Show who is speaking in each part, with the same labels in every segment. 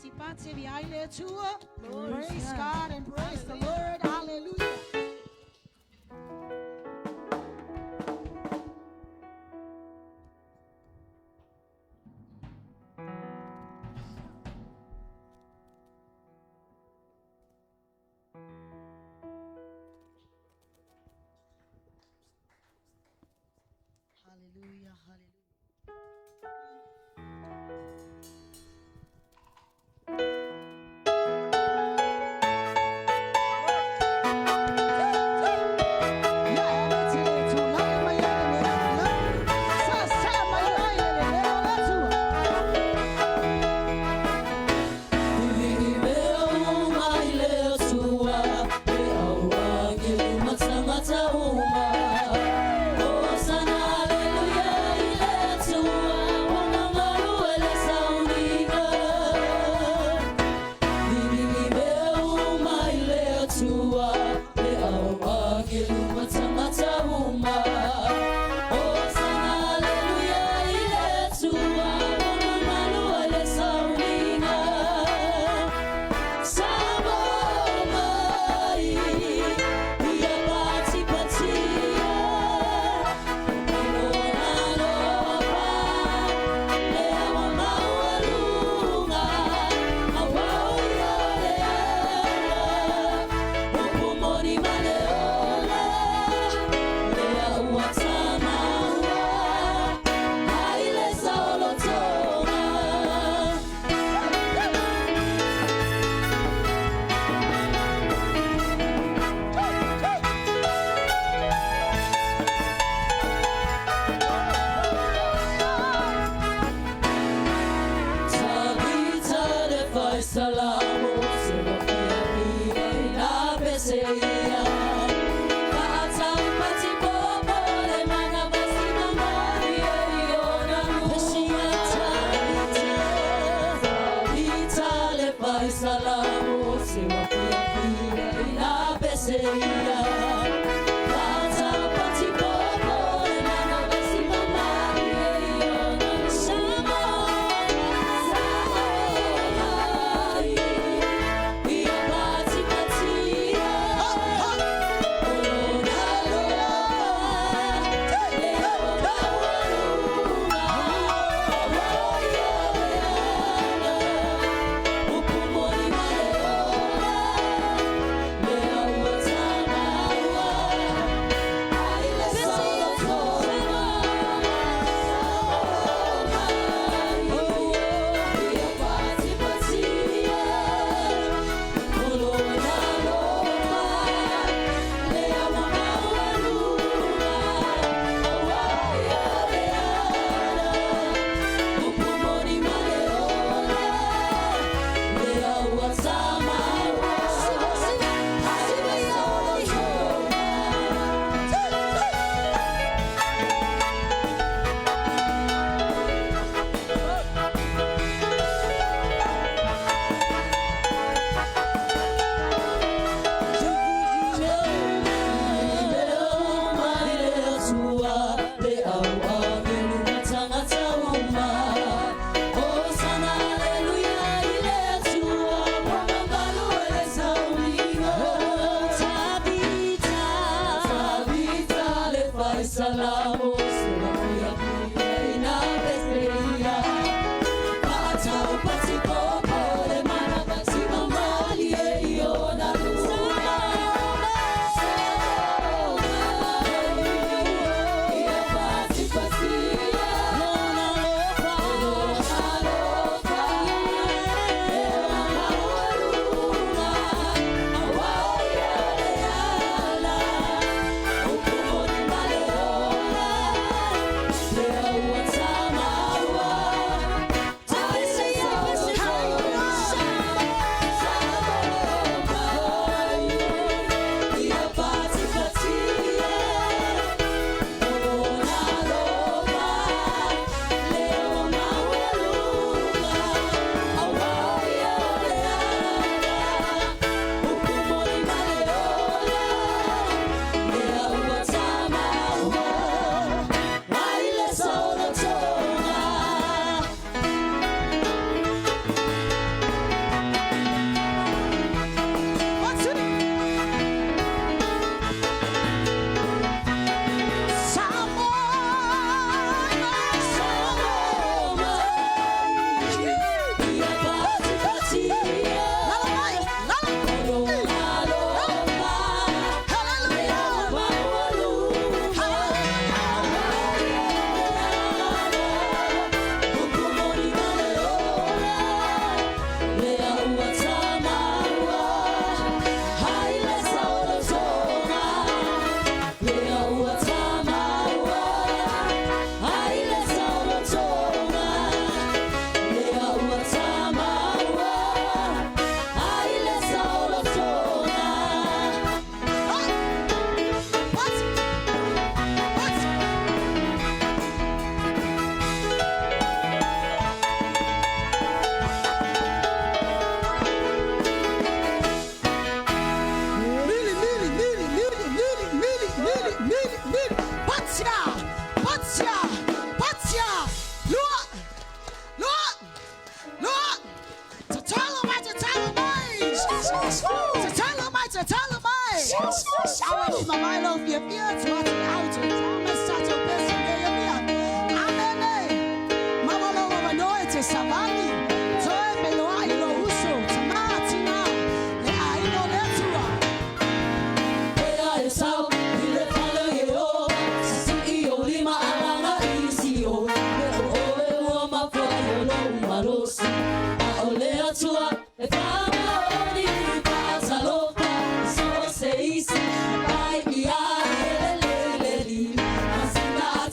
Speaker 1: Pati behind too. Praise God and praise the Lord. Hallelujah. Hallelujah. Hallelujah.
Speaker 2: Upumoni maleola, lea uatana
Speaker 1: Shower my mind of your beard to out. I'm a start of best in your beard. Amen. Mama, no, no, it's a savani. So I below I know so. Tamatina. I know that's why. They are so. You follow you. See you, Lima, Alana, easy. Oh, my father, no, Marosi. I'll let you up. If I'm only pass a low, so say, I be a lady. I see that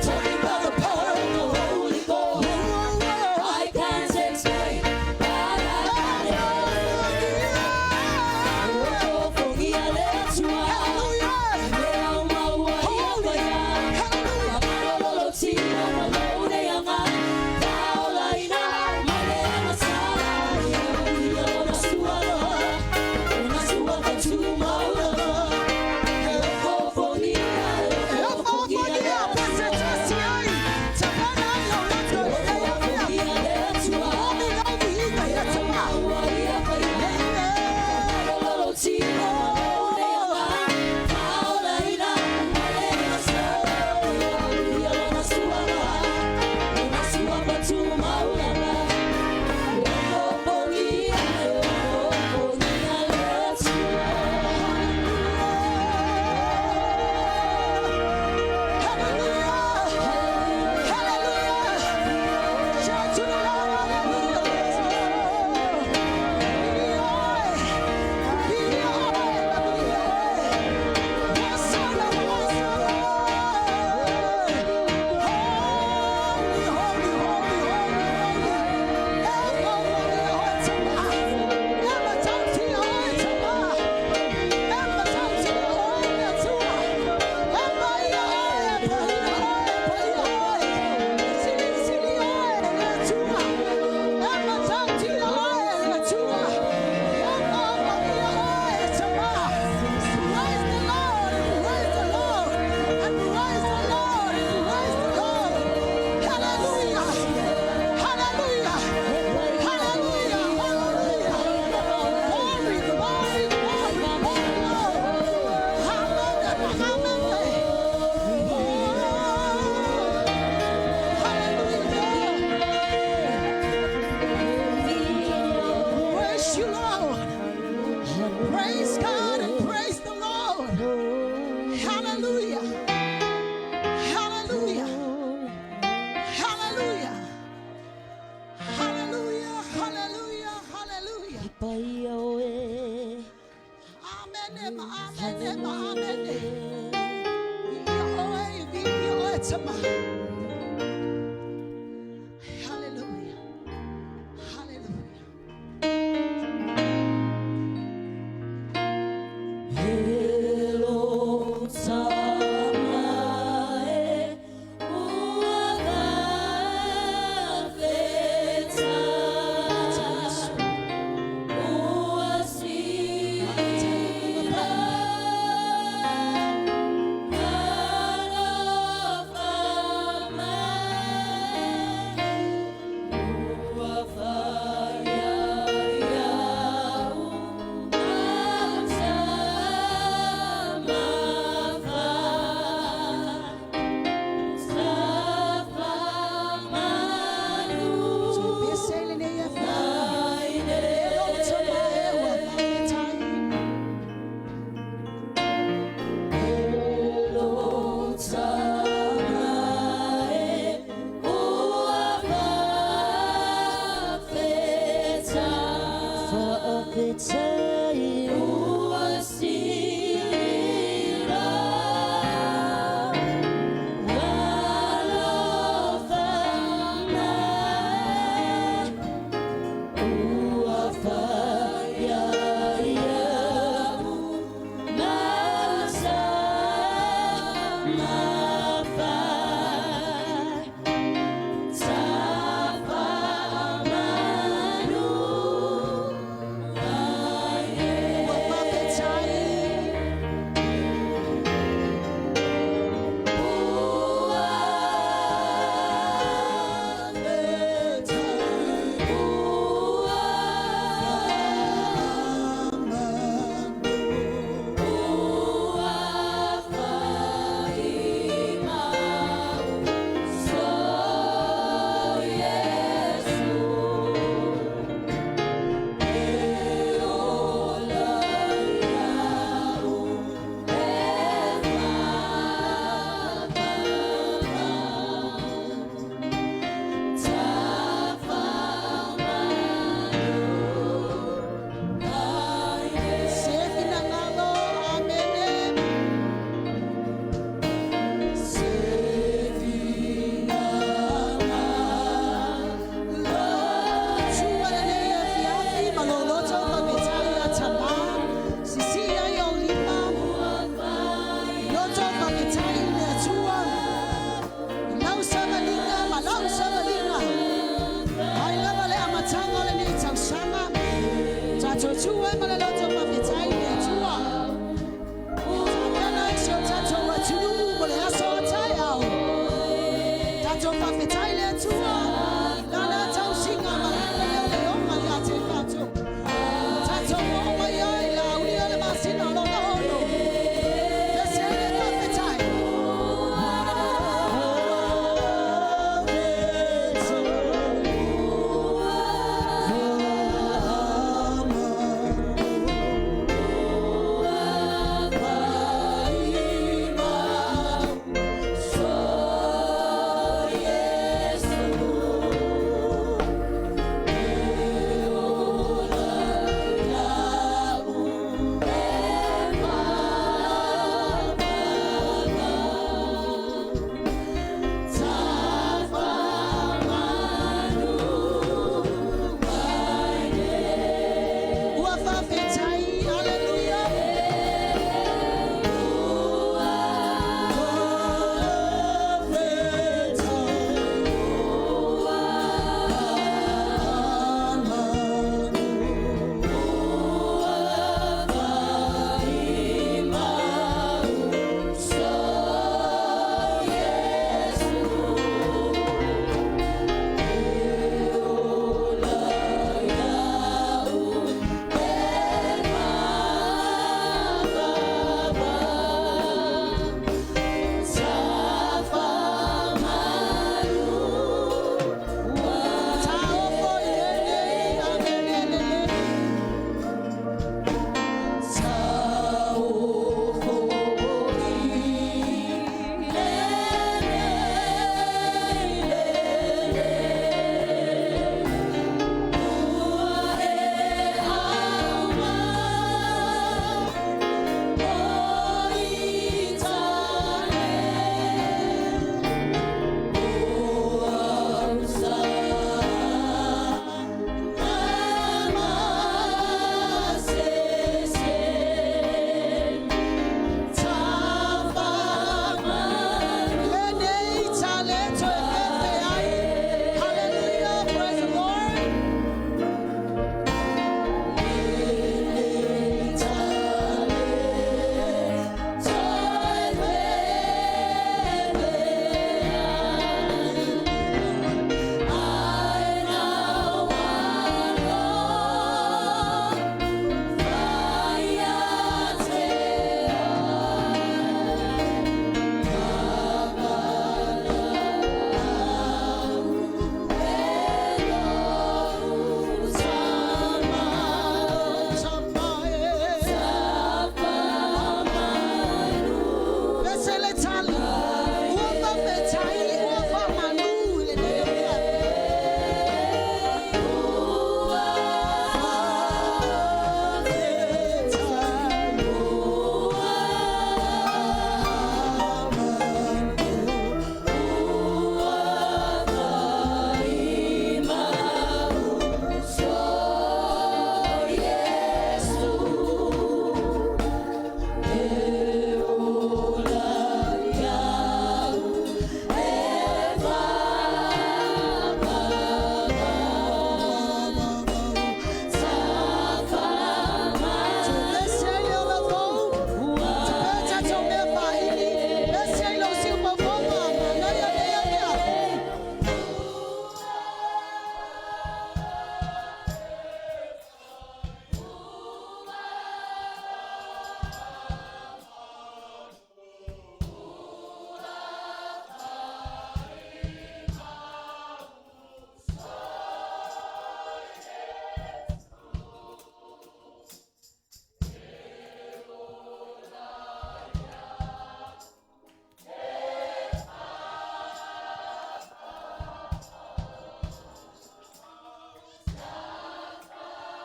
Speaker 1: Talking about the power of the Holy Ghost.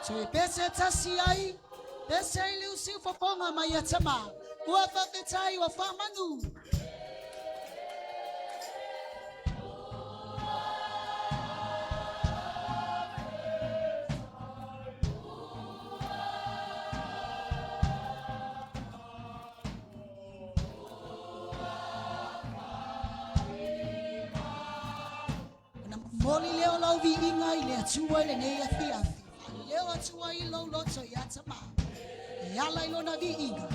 Speaker 1: So pese tasi ai, pese ilusi fofonga mayatama, uafa fetai wafamanu. Moli leo lau vi inga ile atua ile ne afi afi. Leo tua ilo loto yatama. Yala ilo na viiga.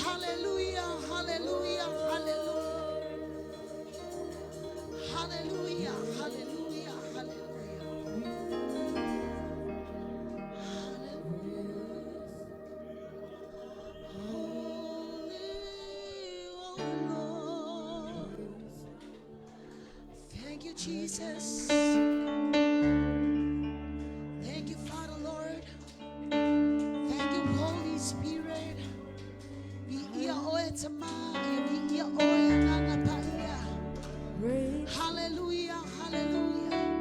Speaker 1: Hallelujah, hallelujah, hallelujah. Hallelujah, hallelujah, hallelujah. Holy, oh Lord. Thank you, Jesus. Thank you, Father, Lord. Thank you, Holy Spirit. Hallelujah, hallelujah.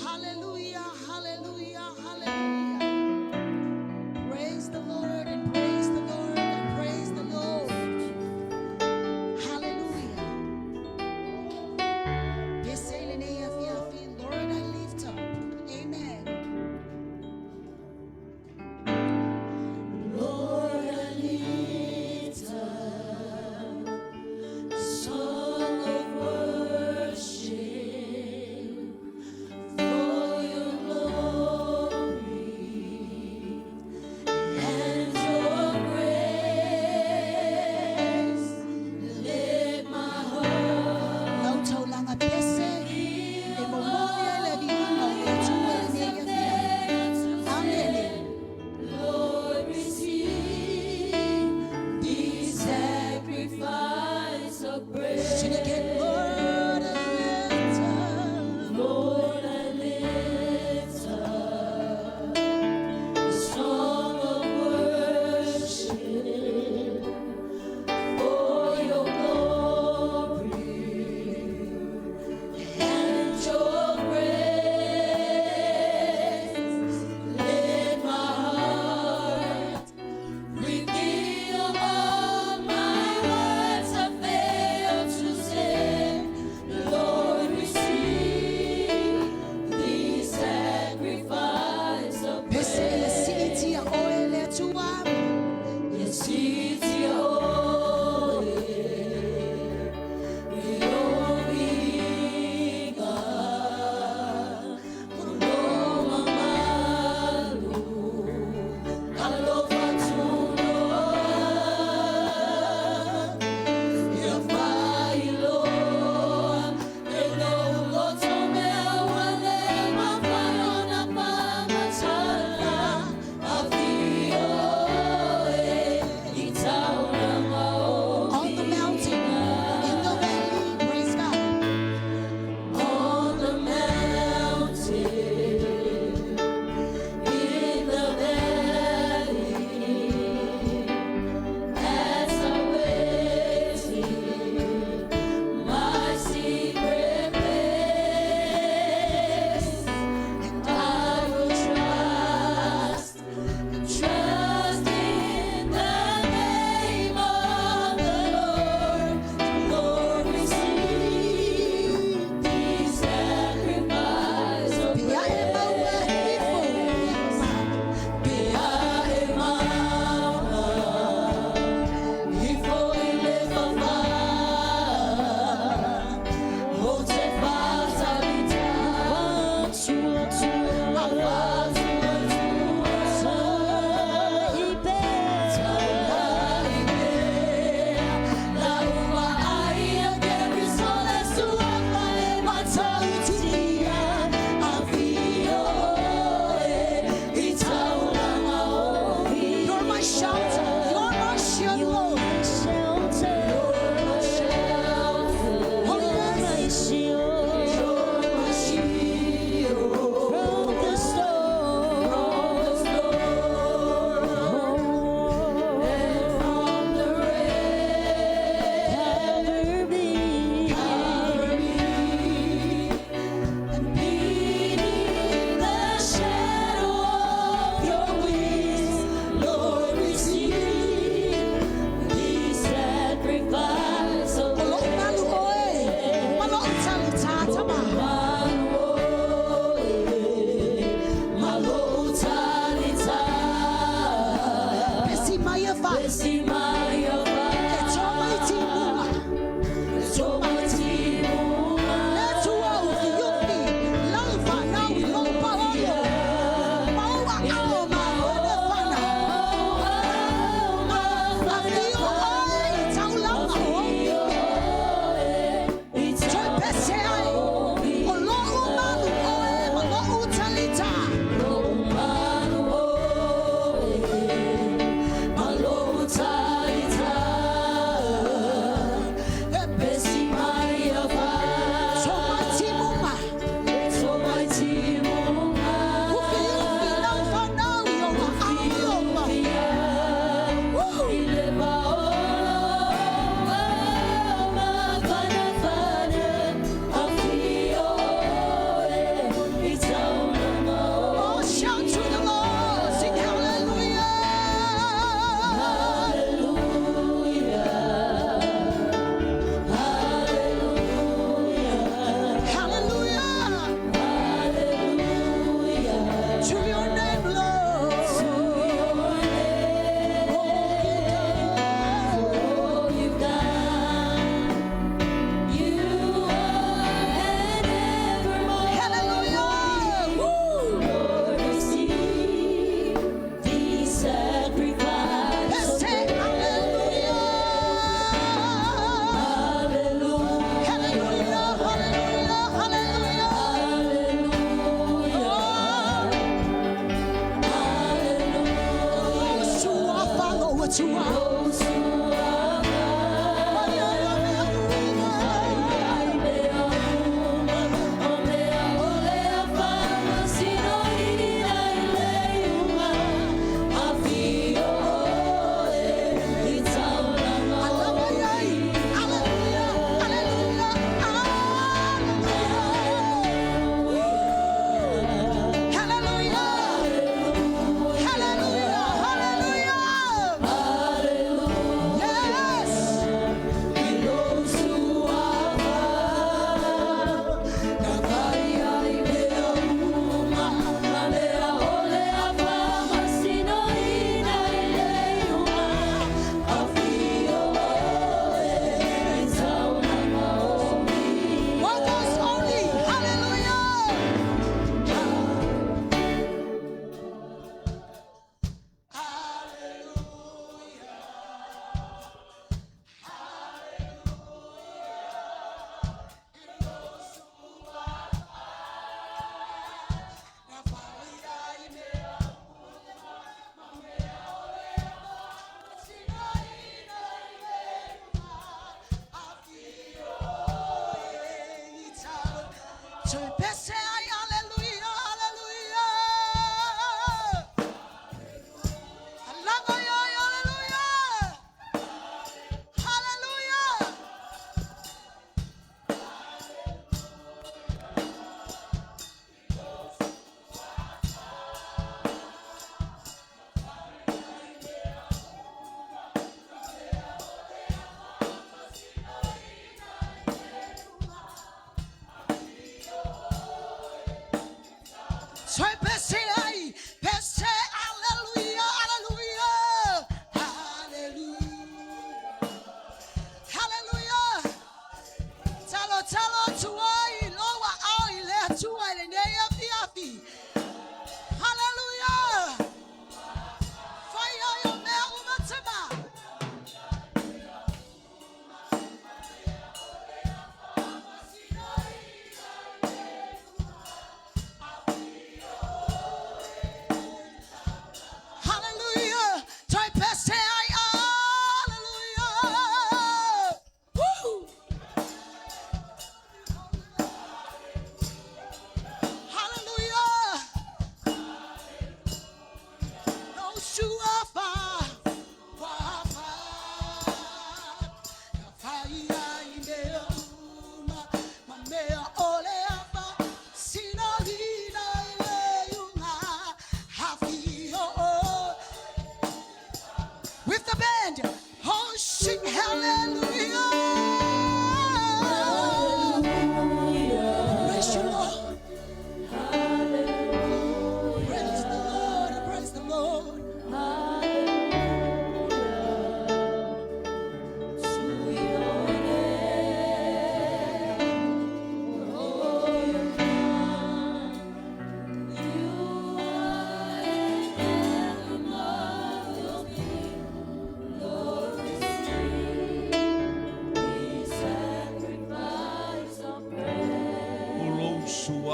Speaker 1: Hallelujah, hallelujah, hallelujah. Praise the Lord and praise the Lord and praise the Lord. Hallelujah. Lord, I lift up. Amen. Lord, I lift up a song of worship for your glory and your grace. Let my heart Lauto lang at pese e momoya le vino e tua ne Amen. Lord, receive this sacrifice of praise. Sing again, Lord, I lift up. Lord, I lift up a song of worship for your glory and your grace. Let my heart reveal all my words have failed to say.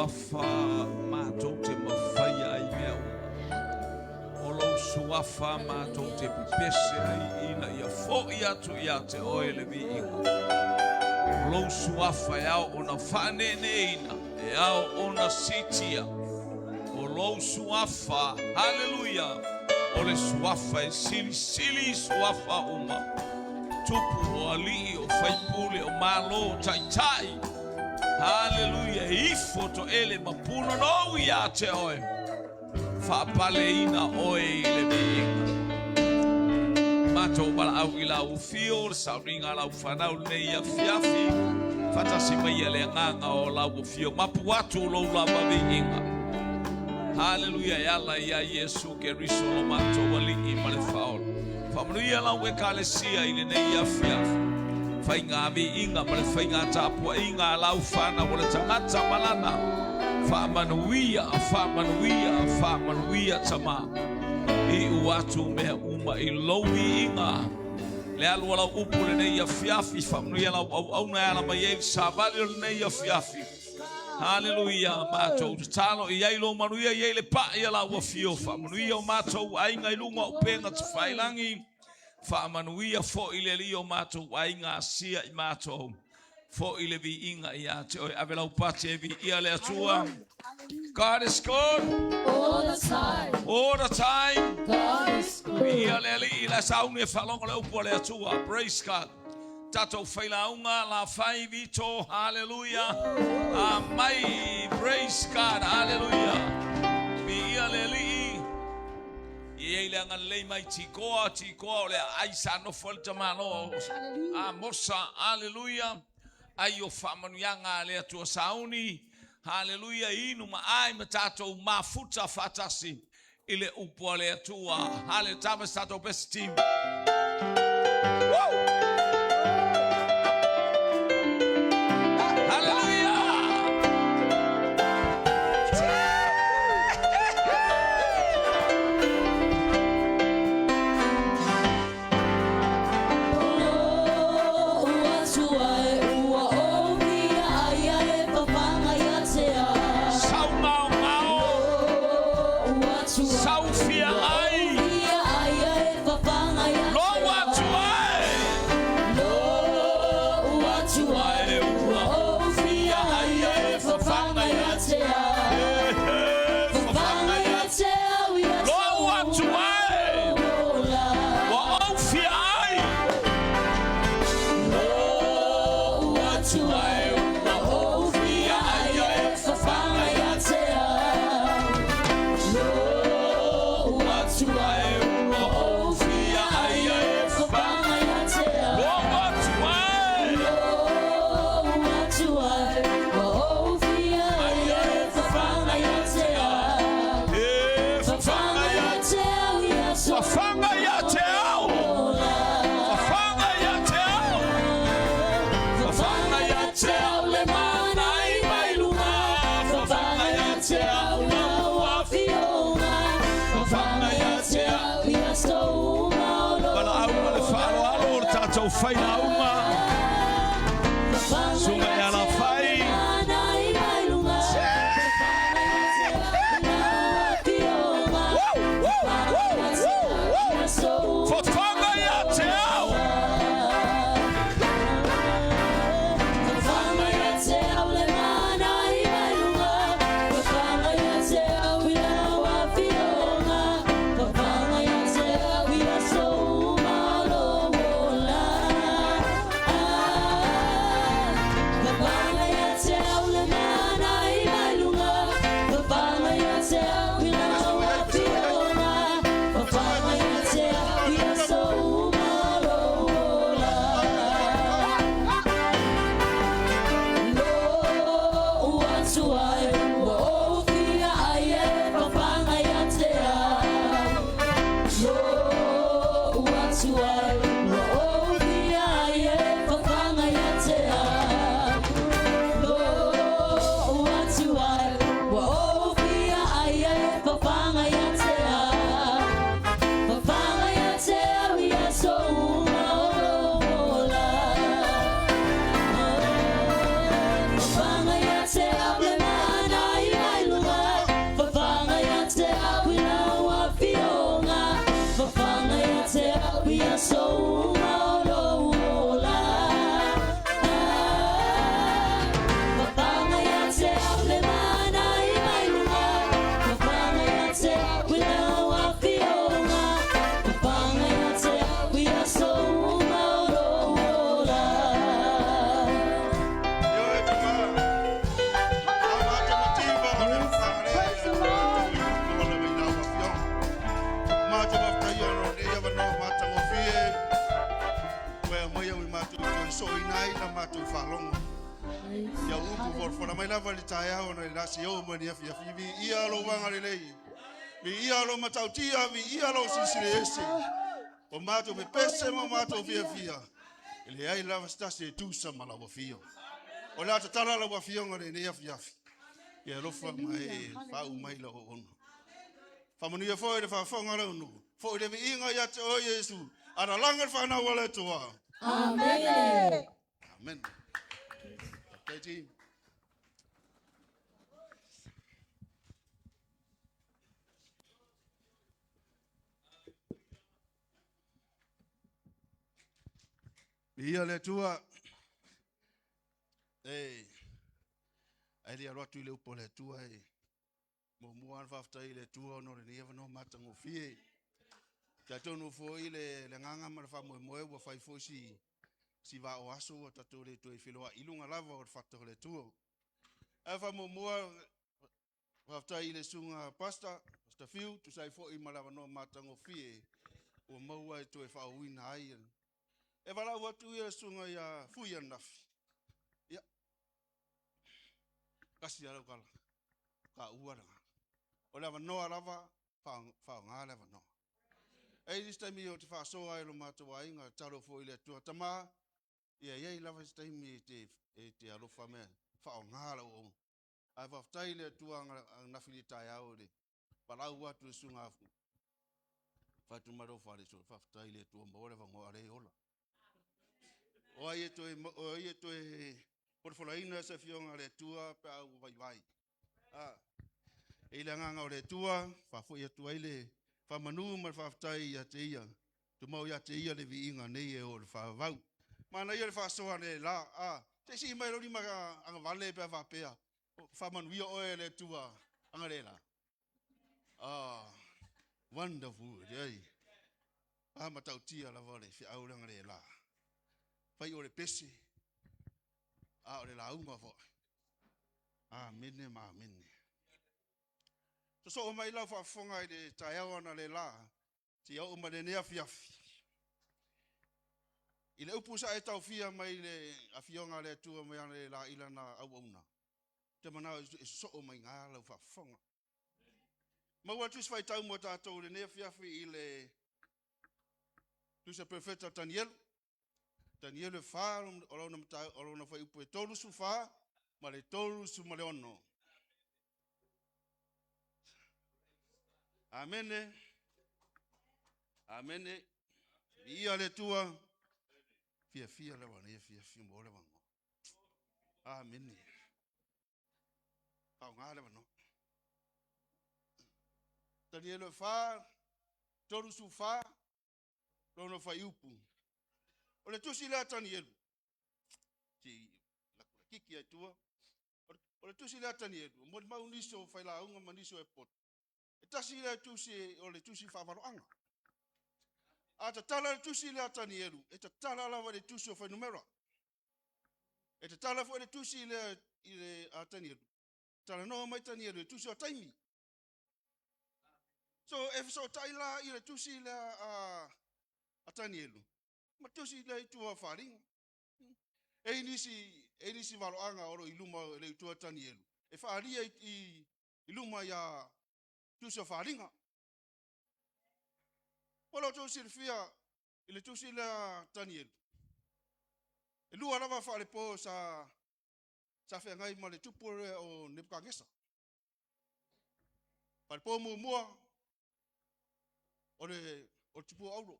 Speaker 2: suafa mātou te mawhaia ai mea o lau suafa mātou te pipese ai ina ia fōi atu ia te oele vi inga o lau suafa e au ona whanene ina e au ona sitia o lau suafa haleluia o le suafa e sili sili suafa uma tupu o ali o whaipule o malo tai tai haleluia ifo to ele mapuna no ia te oe whapale ina oe le meinga mato bala au ila u fio le sauringa lau whanau nei a fiafi fatasi mai ele nganga o lau u fio mapu atu lo la meinga haleluia yala ia Yesu ke riso lo mato wali i male faol whamanuia lau e kalesia ile nei a fiafi Fainga mi inga male fainga tapua inga lau fana wale tangata malana Famanuia tama I uatu mea uma I lowi inga Le alu wala upu le nei a fiafi Famanuia lau au na ala ma yei savali le nei a fiafi Hallelujah mato talo I yailo manuia yei le pa I lau a fio Famanuia o mato ainga ilunga upenga tufailangi Fa'amanuia fo ile lio mato wainga sia I mato fo ile vi inga ia te oi avela upate vi ia le atua God is good
Speaker 3: all the time
Speaker 2: God is good ia le ila sauni e falongo le upo le atua praise God tato faila unga la fai vito hallelujah mai praise God hallelujah ia le Ele anga lei mai tikoa le aisa no folta malo mosa hallelujah ayo famanuanga le tua sauni hallelujah inu ma ai matato mafuta fatasi ile upo le tua hallelujah tama stato best team
Speaker 3: Fanga
Speaker 2: Fai na uma sunga ya la fai fofanga ya teo fofanga ya teo le mana I mailunga fofanga ya teo wila wa fiona fofanga ya teo wila so malo
Speaker 4: for my love taya on last year when you be ialo wangalei be ialo matautia be ialo sisirese o mato be pese mo mato via ele ai lava sta se tu sama la fio o la tala la fio ngore ne yafi ya lo fa mai fa u mai la on fa mo ni fo de fa ngala no fo de be inga ya o Yesu ara langar fa na wala toa amen amen okay team. Ia le tua ali alo tu le upo le tua mo muan fafta ile tua no le neva no matango fie ka tonu fo ile le nganga ma fa mo wa fai fo si va o aso ta to le to filo ilunga lava o fatto le tua e fa mo fafta ile sunga pasta fiu tu sai fo I malava no matango fie o maua to fa wina ai e wala watu ia sunga ia fuia nafi. Ia. Kasi ala kala. Ka uaranga. O lava noa lava, wha ngā lava noa. E this time i o te wha soa e lo mātua inga taro fo ile tua tama. Ia iei lava this time i te alofa mea. Wha ngā lava o. Ai whaftai le tua nafi li tai au le. Palau watu e sunga afu. Whatu maro whare so whaftai le tua maore wango are ola. O ai to por folaina se fionga le tua pa vai. E le nganga o le tua, fa fo ia tua ile, fa manu ma fa tai ia te ia. Tu mau ia te ia le vi inga nei e o le fa vau. Mana ia le fa soa le la te si mai roli ma anga vale pe fa pea. Fa manu ia o le tua anga le la. Wonderful, ai. Matau tia la vale fi au le la. Fai o le pesi. A le launga fo. Amene ma amene. So mai la fa fonga I de taiao na le la. Ti au ma le nea fiafi. I le upu sa e tau fia mai le afionga le tua mai le la ila na au una. Te mana e so mai ngā lau fa fonga. Ma ua tus fai tau mo tātou le nea fiafi I le tusa perfecta Daniel. Daniel e wha, o launa fai upu e tolu su wha, ma le tolu su ma le ono. Amene. Amene. Ia le tua. Fia le wana, fia mo le wana. Amene. Pau ngā le wana. Daniel e wha, tolu su wha, launa fai upu. O le tusi lea Daniel. Ti lakura kiki ai tua. O le tusi lea Daniel. Mo le mau niso fai la unga ma niso e pot. E tasi lea tusi o le tusi whawaro anga. A ta tala le tusi lea Daniel. E ta tala lawa le tusi o fai numera. E ta tala fo le tusi lea I le a Daniel. Tala noa mai Daniel le tusi o taimi. So e so taila I le tusi lea a Daniel. Ma tusi lea I tua wharinga. E nisi waloanga oro I luma le tua Daniel. E whaaria I luma ia tusi o wharinga. Polo tusi rifia I le tusi lea Daniel. E lua rawa whaare po sa whengai ma le tupore o Nebukadnezar. Whaare po mua o le tupu auro.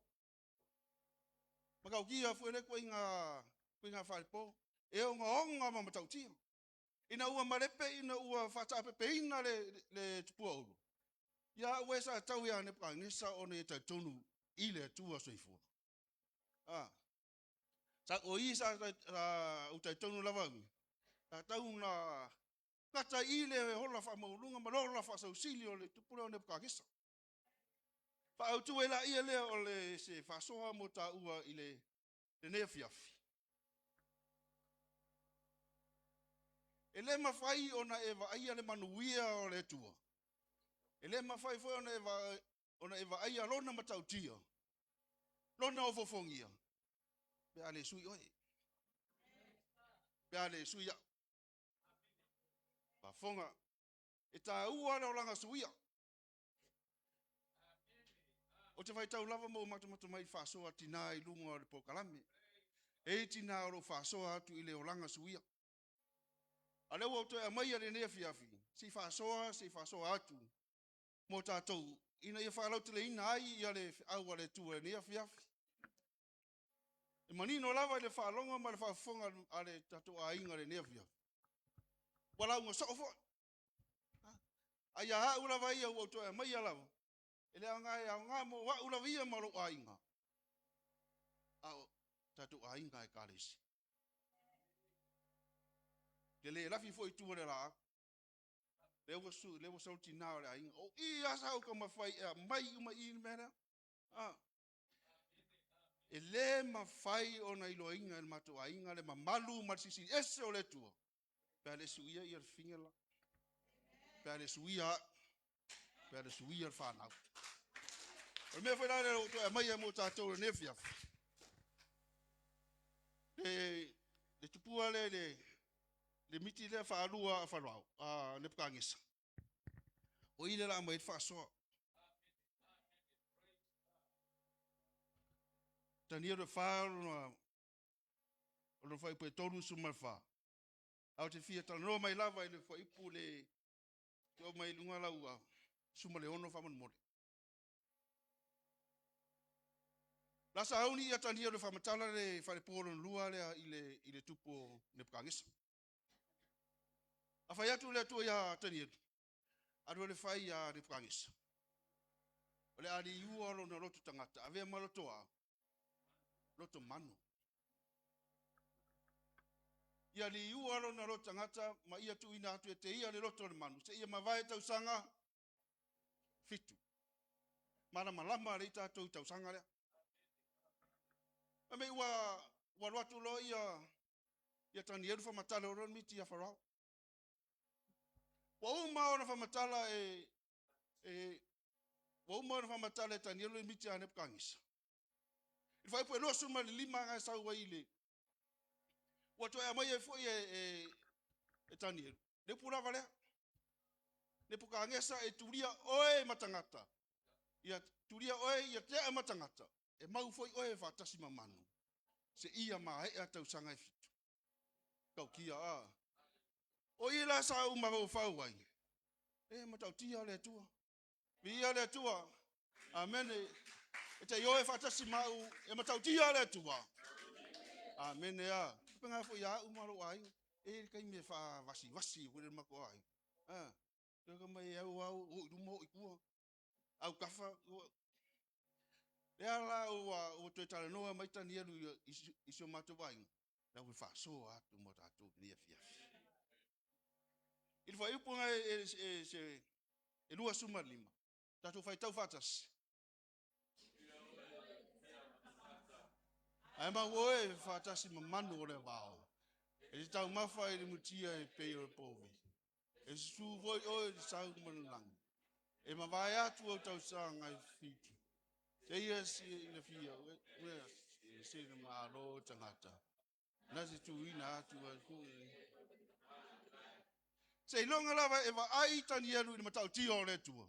Speaker 4: Makau kia fuere ko inga whaare po. E o ngā onga ma matautia. Ina ua marepe, ina ua whatapepe ina le tupu auro. Ia ue sa tau ia Nebukadnezar o ne tautonu I le tua soifua. Sa o I sa tautonu lawangi. Sa tau na kata I le hola wha maulunga ma lola wha sausili o le tupu o Nebukadnezar. Wha au tu e la ia lea o le se whasoha mo ta ua I le nea fiafi. E le mawhai o na ewa aia le manuia o le tua. E le mawhai fo o na ewa aia lona matautia. Lona o fofongia. Pea le sui oe. Pea le sui a. Pafonga. E ta ua na o langa suia. O te vai tau lava mo matamata mai whasoa tina I lunga o le pokalame. E tina o lo whasoa atu I le o langa suia. A leo au toi a mai a le nea fiafi. Si whasoa atu. Mo tātou. Ina ia whaarau te le ina ai I ale au a le tua nea fiafi. E manino lava I le whaalonga ma le whaafonga a le tātou a inga le nea fiafi. Wala unga sofo. Ai a hau lava ia au toi a mai a lava. E le au ngā mo wa ula via ma lo a inga. Au tātou a inga e kāresi. Ke le lafi fo I tua le la. Le wa sauti nao le a inga. O I asa au ka mawhai mai uma I mena. E le mawhai o na ilo inga le mato a inga le mamalu marsisi ese o le tua. Pea le suia I ar fingela. Pea le suia ar whanau. O mea whaina le o toi a mai a mo tātou le nefia. Le tupua le miti le whaarua a whanau. A Nebukadnezar. O I le la mai whaasoa. Daniel e whaarua o le whaipu e tonu sumalwha. Au te fia tala noa mai lava I le whaipu le tau mai lunga laua sumale ono whaman mole. Lasa hauni ia Daniel le whamatala le whaleporo lua lea I le tupu Nebukadnezar. A whai atu le atua ia Daniel. Adu le whai ia Nebukadnezar. O le ari iua alo na loto tangata. A vea maloto a. Loto mano. Ia li iua alo na loto tangata. Ma ia tu ina atu e te ia le loto le mano. Se ia mawai tau sanga. Fitu. Mana malama le ita tau sanga lea. A me ua waruatu lo ia ia tani eru whamatala o miti a wharau. Wa uma ona whamatala wa uma ona whamatala tani eru miti a nepukangisa. I whai pue loa suma li lima ngai sau wai le. Wa toi a mai e fo e tani eru. Ne pura valea. Ne pukangesa e turia oe matangata. Ia turia oe ia tea matangata. E mau foi oe whatasi mamanu. Se ia maa e a tau sanga e fitu. Kau kia a. O i la sa uma whau wai. E matau tia le tua. Ia le tua. Amen. E te oe whatasi mau. E matau tia le tua. Amen a. Penga fo ia umaro ai. E kai me wha wasi. Wile mako ai. Kaka mai au o rumo i kua. Au kafa. Lea la o toi tala noa mai tani eru iso mato vai. Na ui whaso atu mo tātou nia fiafi. Ili whai upunga e lua suma lima. Tātou whai tau whatas. Ai ma woe whatasi ma manu o le wao. E tau mawha e mutia e peo e povi. E su voi o e sau manulang. E ma vai atu o tau sanga e fitu. Te ia si ina fia. Se na maaro tangata. Nasi tu ina atu a kui. Se ilonga lava e wa ai tani eru ina matau tio le tua.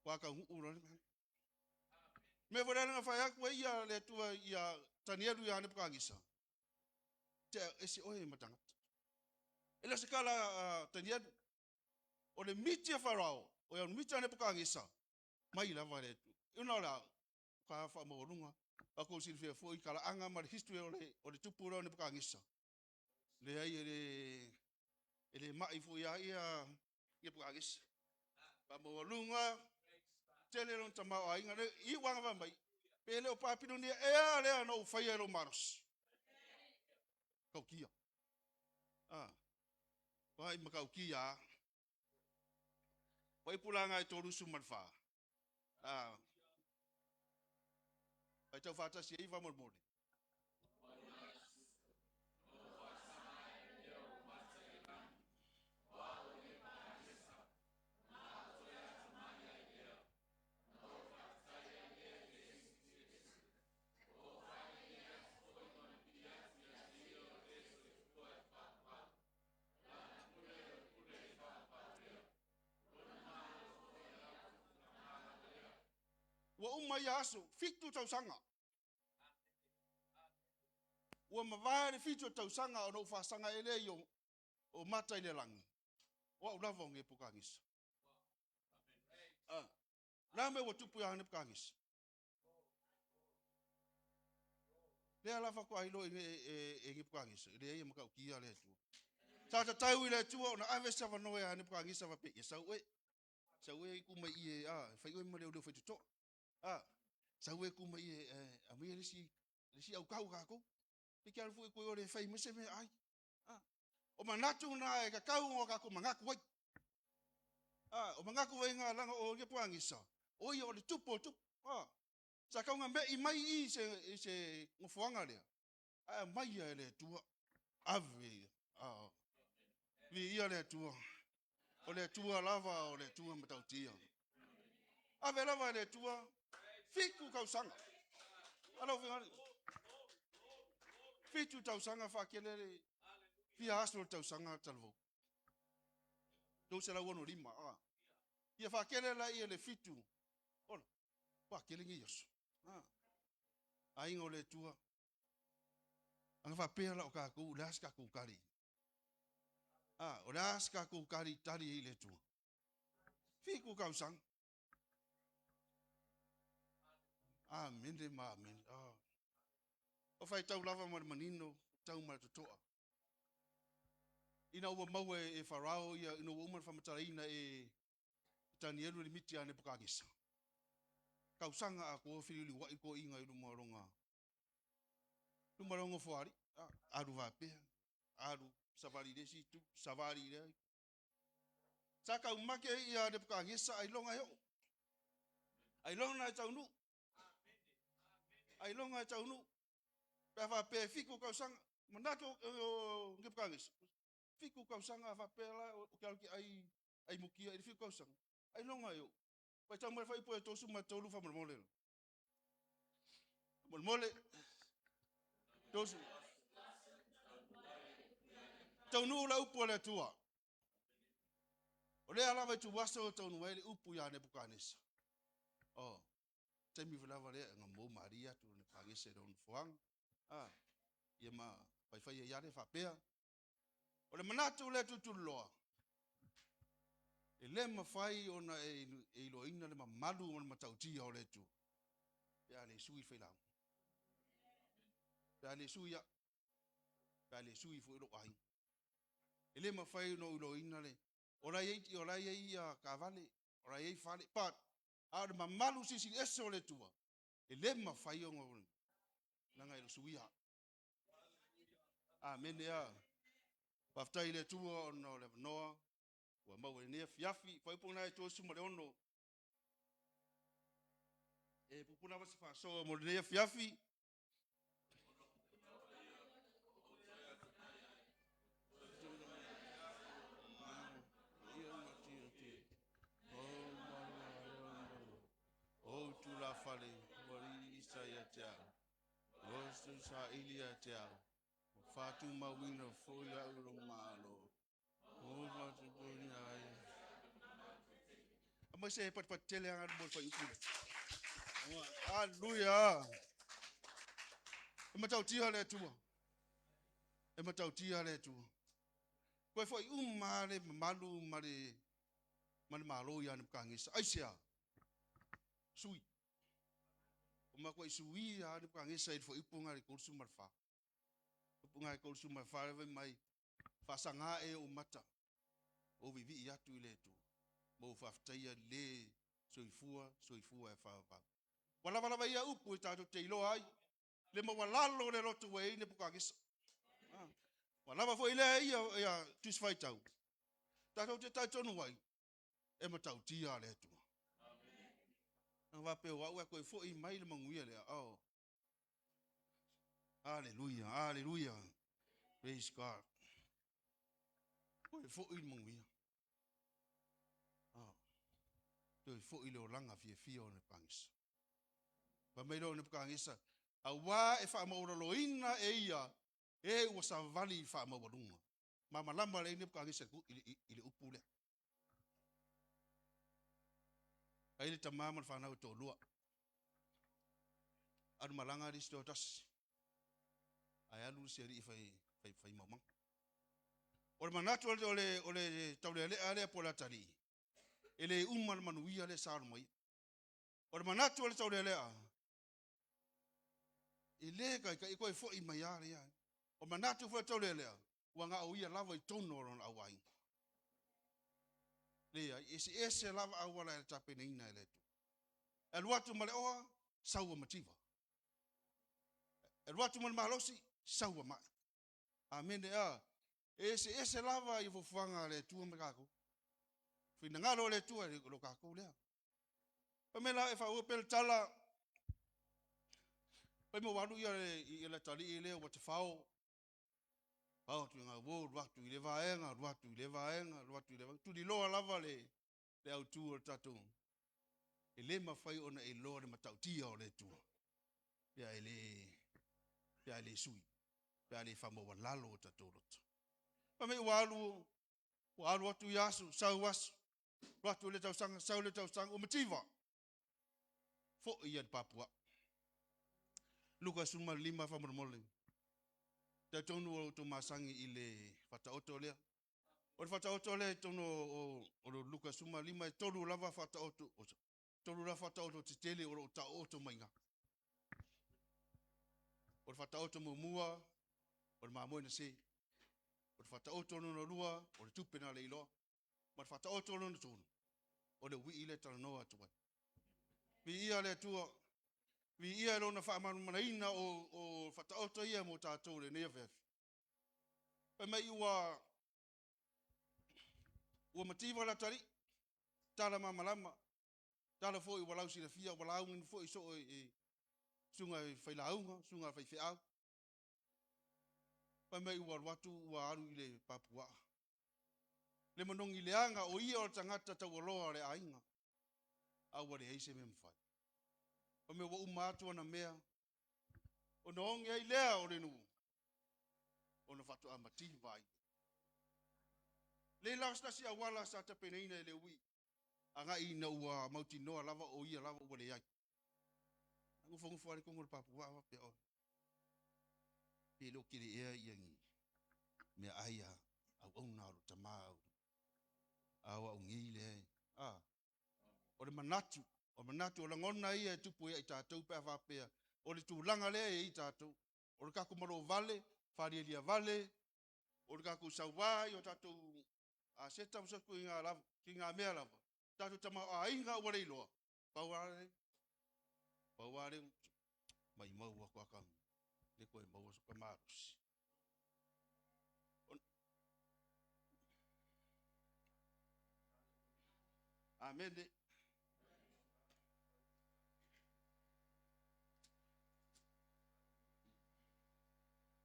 Speaker 4: Waka ura. Me vorana nga whai aku ia le tua ia tani eru ia hanepukangisa. Te esi oe matangata. Ela se kala tani eru. O le miti a wharao. O ia miti hanepukangisa. Mai lava le tu. Una la. Ka wha maorunga. Ako silfia foi kala anga ma history o le tupura o nepukangisa. Le ai ele mai foi ia pukangisa. Pa maorunga. Tele ron tamau ai ngare I wanga mai. Pele o papino ni le no fai ro maros. Kau kia. Vai makau kia. Vai pulanga I toru sumarfa. Vai tau fata si iwa mormore. Wa umai aso, fitu tau sanga. Wa maware fitu tau sanga o no whasanga ele o mata ile langi. Wa ulawa nge pukangisa. Name wa tupu ya hane pukangisa. Lea lawa kwa hilo nge pukangisa. Lea ia maka ukia le tua. Tata tau ile tua o na avesa wanoe ya hane pukangisa wa peke. Sauwe kuma iye, whai oi mare o leo whai tuto. Sauwe kuma iye, amia lisi au kau kako. Piki alfu koe ore whai mese me ai. O manatu na e kakau o kako mangaku wai. O mangaku wai ngā langa o nge pukangisa. O ia o le tupo. Sa kaunga mei mai I se ngofuanga lea. Mai ia le tua. Ave. Vi ia le tua. O le tua lava o le tua matautia. Ave lava le tua. Fiku kau sanga. Alo vingani. Fitu tau sanga whakelere. Fia asno tau sanga talvo. Dou se la wono lima. Ia whakelera ia le fitu. Ola. Whakelingi yosu. Ainga o le tua. Anga whapea o kakou. Leas kakou kari. O leas kakou kari tari I le tua. Fiku kau sanga. Amen ma amen. O fai tau lava ma manino, tau ma totoa. Ina ua mau e wharao ia ina ua umar whamataraina e tani eru limiti ane pukangisa. Kau sanga a kua whirili wai ko inga I lumaronga. Lumaronga whaari, aru vapea, aru savari resi tu, savari rei. Sa kau make ia ane pukangisa ai longa yo. Ai longa e tau nu. Ai longa e tau nu. Pea whapea whiko kau sanga, Manato ngep kangis. Fiku kausanga fa pela o kalki ai mukia i fiku kausanga. Ai longa yo. Pa tau mai fai po to suma tolu fa mole. Mole tosu. Tau nu la upo le tua. O le ala vai tu waso tau nu ele upu ya ne bukanisa. Oh. Temi vela vale ngamo Maria tu ne kangise don fuang. Ah. Ia ma fai ya ne fa pea. O le manatu le tutu loa. E le mafai ona e loina le mamalu ona matautia o le tu. Pea le sui fai lau. Pea le sui ya. Pea le sui fu ilo ai. E le mafai no loina le. Ora ye ia kavale. Ora ye fale. Pat. A le mamalu sisi eso le tua. E le mafai o ngol. Nanga ilo sui ya. Amen ya. Paftai le tua ono le noa. Wa mau ne fiafi fai puna e to suma le ono. E pupuna va se fa so mo ne fiafi. O tu la fale mori isa tia. Rostu sa ilia tia. Fatu mawina fo ya ulo malo. O ma tu punya ai. Amo se pat tele ang bol fa iku. Hallelujah. Ema tau tia le tua. Ema tau tia le tua. Koe foi mare malu mare malo ya ni kangis. Aisia. Sui. Uma koe sui ya ni kangis sai foi ipunga le kursu marfa. Ipunga le kursu marfa le mai fa sanga e o mata. O vivi ya tu le tu. Mo fa ftaia le soifua e fa fa. Wala vai ya upu ta to teilo ai. Le mo walalo le lotu we ne kangis. Wala va foi le ia tis fai tau. Tato te tai tonu wai. E ma tau tia le tu. Amen. Va pe wa koe fo I mai le manguia le. Oh. Hallelujah. Hallelujah. Praise God. Koe fo I manguia. Oh. Koe fo I le olanga fie o ne pangis. Pa mai lo ne pangis. A wa e fa maura loina e ia. E wa sa vali fa maurunga. Mama lamba le ne pangis ile upu le. Ai le tamama fa na to lua. Adu malanga di stotas. Ai alu seri fai mamang. Ora manatu ole taule ale pola tali. Ele ummal manuia le sar mai. Ora manatu ole taule le a. Ile kai ko fo I mai ari ya. O manatu fo taule le a. Wanga o ia lava I tono ron awai. Le ese lava awala e tape ina ele tu. El watu male oa saua mativa. El watu male malosi saua mai. Amen ya. Ese lava I fofanga le tu me kako. Fina ngalo le tu le lo kako le. Pamela e fa o pel tala. Pemo walu ia le tali ile o te fao. Au tu nga wo watu ile vaenga, watu ile tu di lo lava le au tu o tatu. Ele mafai ona e lo le matautia o le tu. Pia ele sui. Pia ele famo walalo o tatu roto. Pame walu atu yasu, sau wasu. Watu le tau sang, o mativa. Fo ia Papua. Luka suma 5 famormole. Te tonu o to masangi ile fataoto lea. O fataoto le tonu o luka suma 5 tolu lava fataoto. Tolu lava fataoto titele o taoto mainga. O fataoto mumua, o mamoe na se. O fataoto no lua, o tupena le ilo. Ma fataoto no tonu. O le wi ile tala noa tuai. Vi ia le tua. Vi ia lo na fa manaina o fataoto ia mo tatou le neve. Pa mai ua mativa la tari. Tala mamalama. Tala fo I walau sila fia walau ngin fo I so sunga fai launga, sunga fai fiau. Pa mai ua watu ua aru i le Papua. Le manongi leanga o ia o tangata tau aloa le ainga. Aua le eise me mwhai. Pa me wa umatu ana mea. O na ongi ai lea o le nu. O na whatu amati vai. Le laos nasi awala sa tapeneina e le ui. Anga i na ua mauti noa lava o ia lava ua le iai. Angu whangu whare kongo le Papua awa pe o. Pe lo kere ea iangi. Mea aia au auna alo tamau. Awa ungi le. O le manatu. O manatu o la ngona ia e tupu ia i tātou pe awha pea. O le tūlanga lea e i tātou. O le kako maro vale. Wharelia vale. O le kako sauwai o tātou. A seta msaku i ngā lava. Ki ngā mea lava. Tātou tamau a inga ua reiloa. Pauare. Pauare. Mai maua kwa kam. Le koe maua suka marusi. Amen.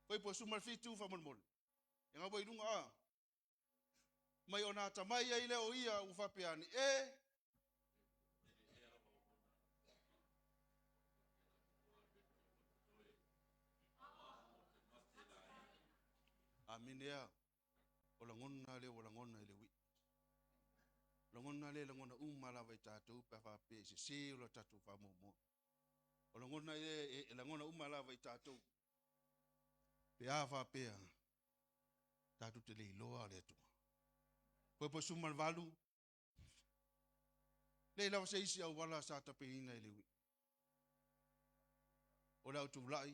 Speaker 4: Koe po sumar fitu whamonmon. E ngā wairunga a. Mai o nā tamai ai leo ia u whapeani. Amen ea. O la ngona le o la ngona le wi. La ngona le la ngona umala vai tātou pe whape se o la tātou whamomo. O la ngona le la ngona umala vai tātou. Pe a whapea. Tātou te lei loa le atua. Koe po sumal valu. Le lau se isi au wala sa tapeina e le wi. O lau tu lai.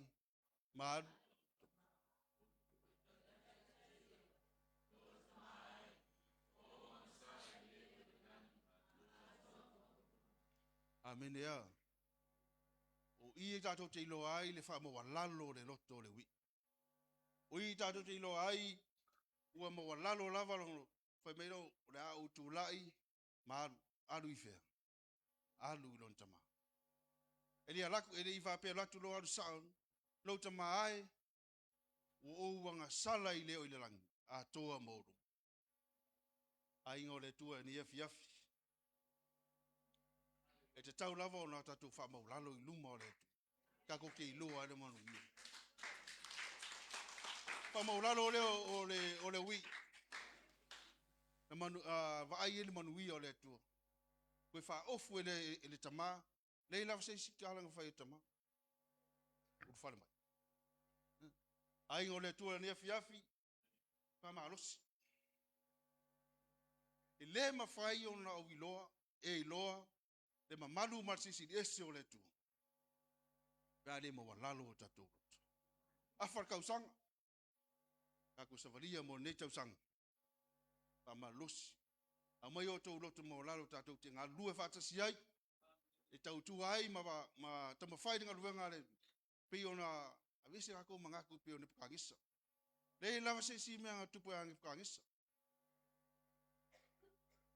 Speaker 4: Maad. Amen ea. O i tātou te ilo ai le wha mawa lalo le loto le wi. O i tātou te ilo ai ua mawa lalo lava longo. Whai meiro o le a o tu lai maadu. Alu i whea. Alu i lon tama. E lia laku, e le i whapea latu lo alu saun. Lo tama ai. O ouanga sala i leo i le langi. A toa moru. A ingo le tua ni efi afi. E te tau lava o nā tātou whamau lalo i luma o le tu. Kako ke i loa ane manu i. Whamau lalo o le wi. Na manu, vaai ele manu i o le tu. Koe wha ofu ele tama. Nei lava se isi kālanga whai o tama. Uru whare mai. Ai o le tua ni afi afi. Whama alosi. E le mawhai o na au i loa. E i loa. Le mamalu marsisi di ese o le tu. Pea le mawa lalo o tatou. Afar kausanga. Kako savalia mo ne tausanga. Pama losi. A mai o tau loto mawa lalo tatou te ngā lue whatasi ai. E tau tu ai ma tama whaidi ngā luenga le. Pei o na avese kako mangaku pei o ne pakangisa. Le lava se si mea ngā tupu e angi pakangisa.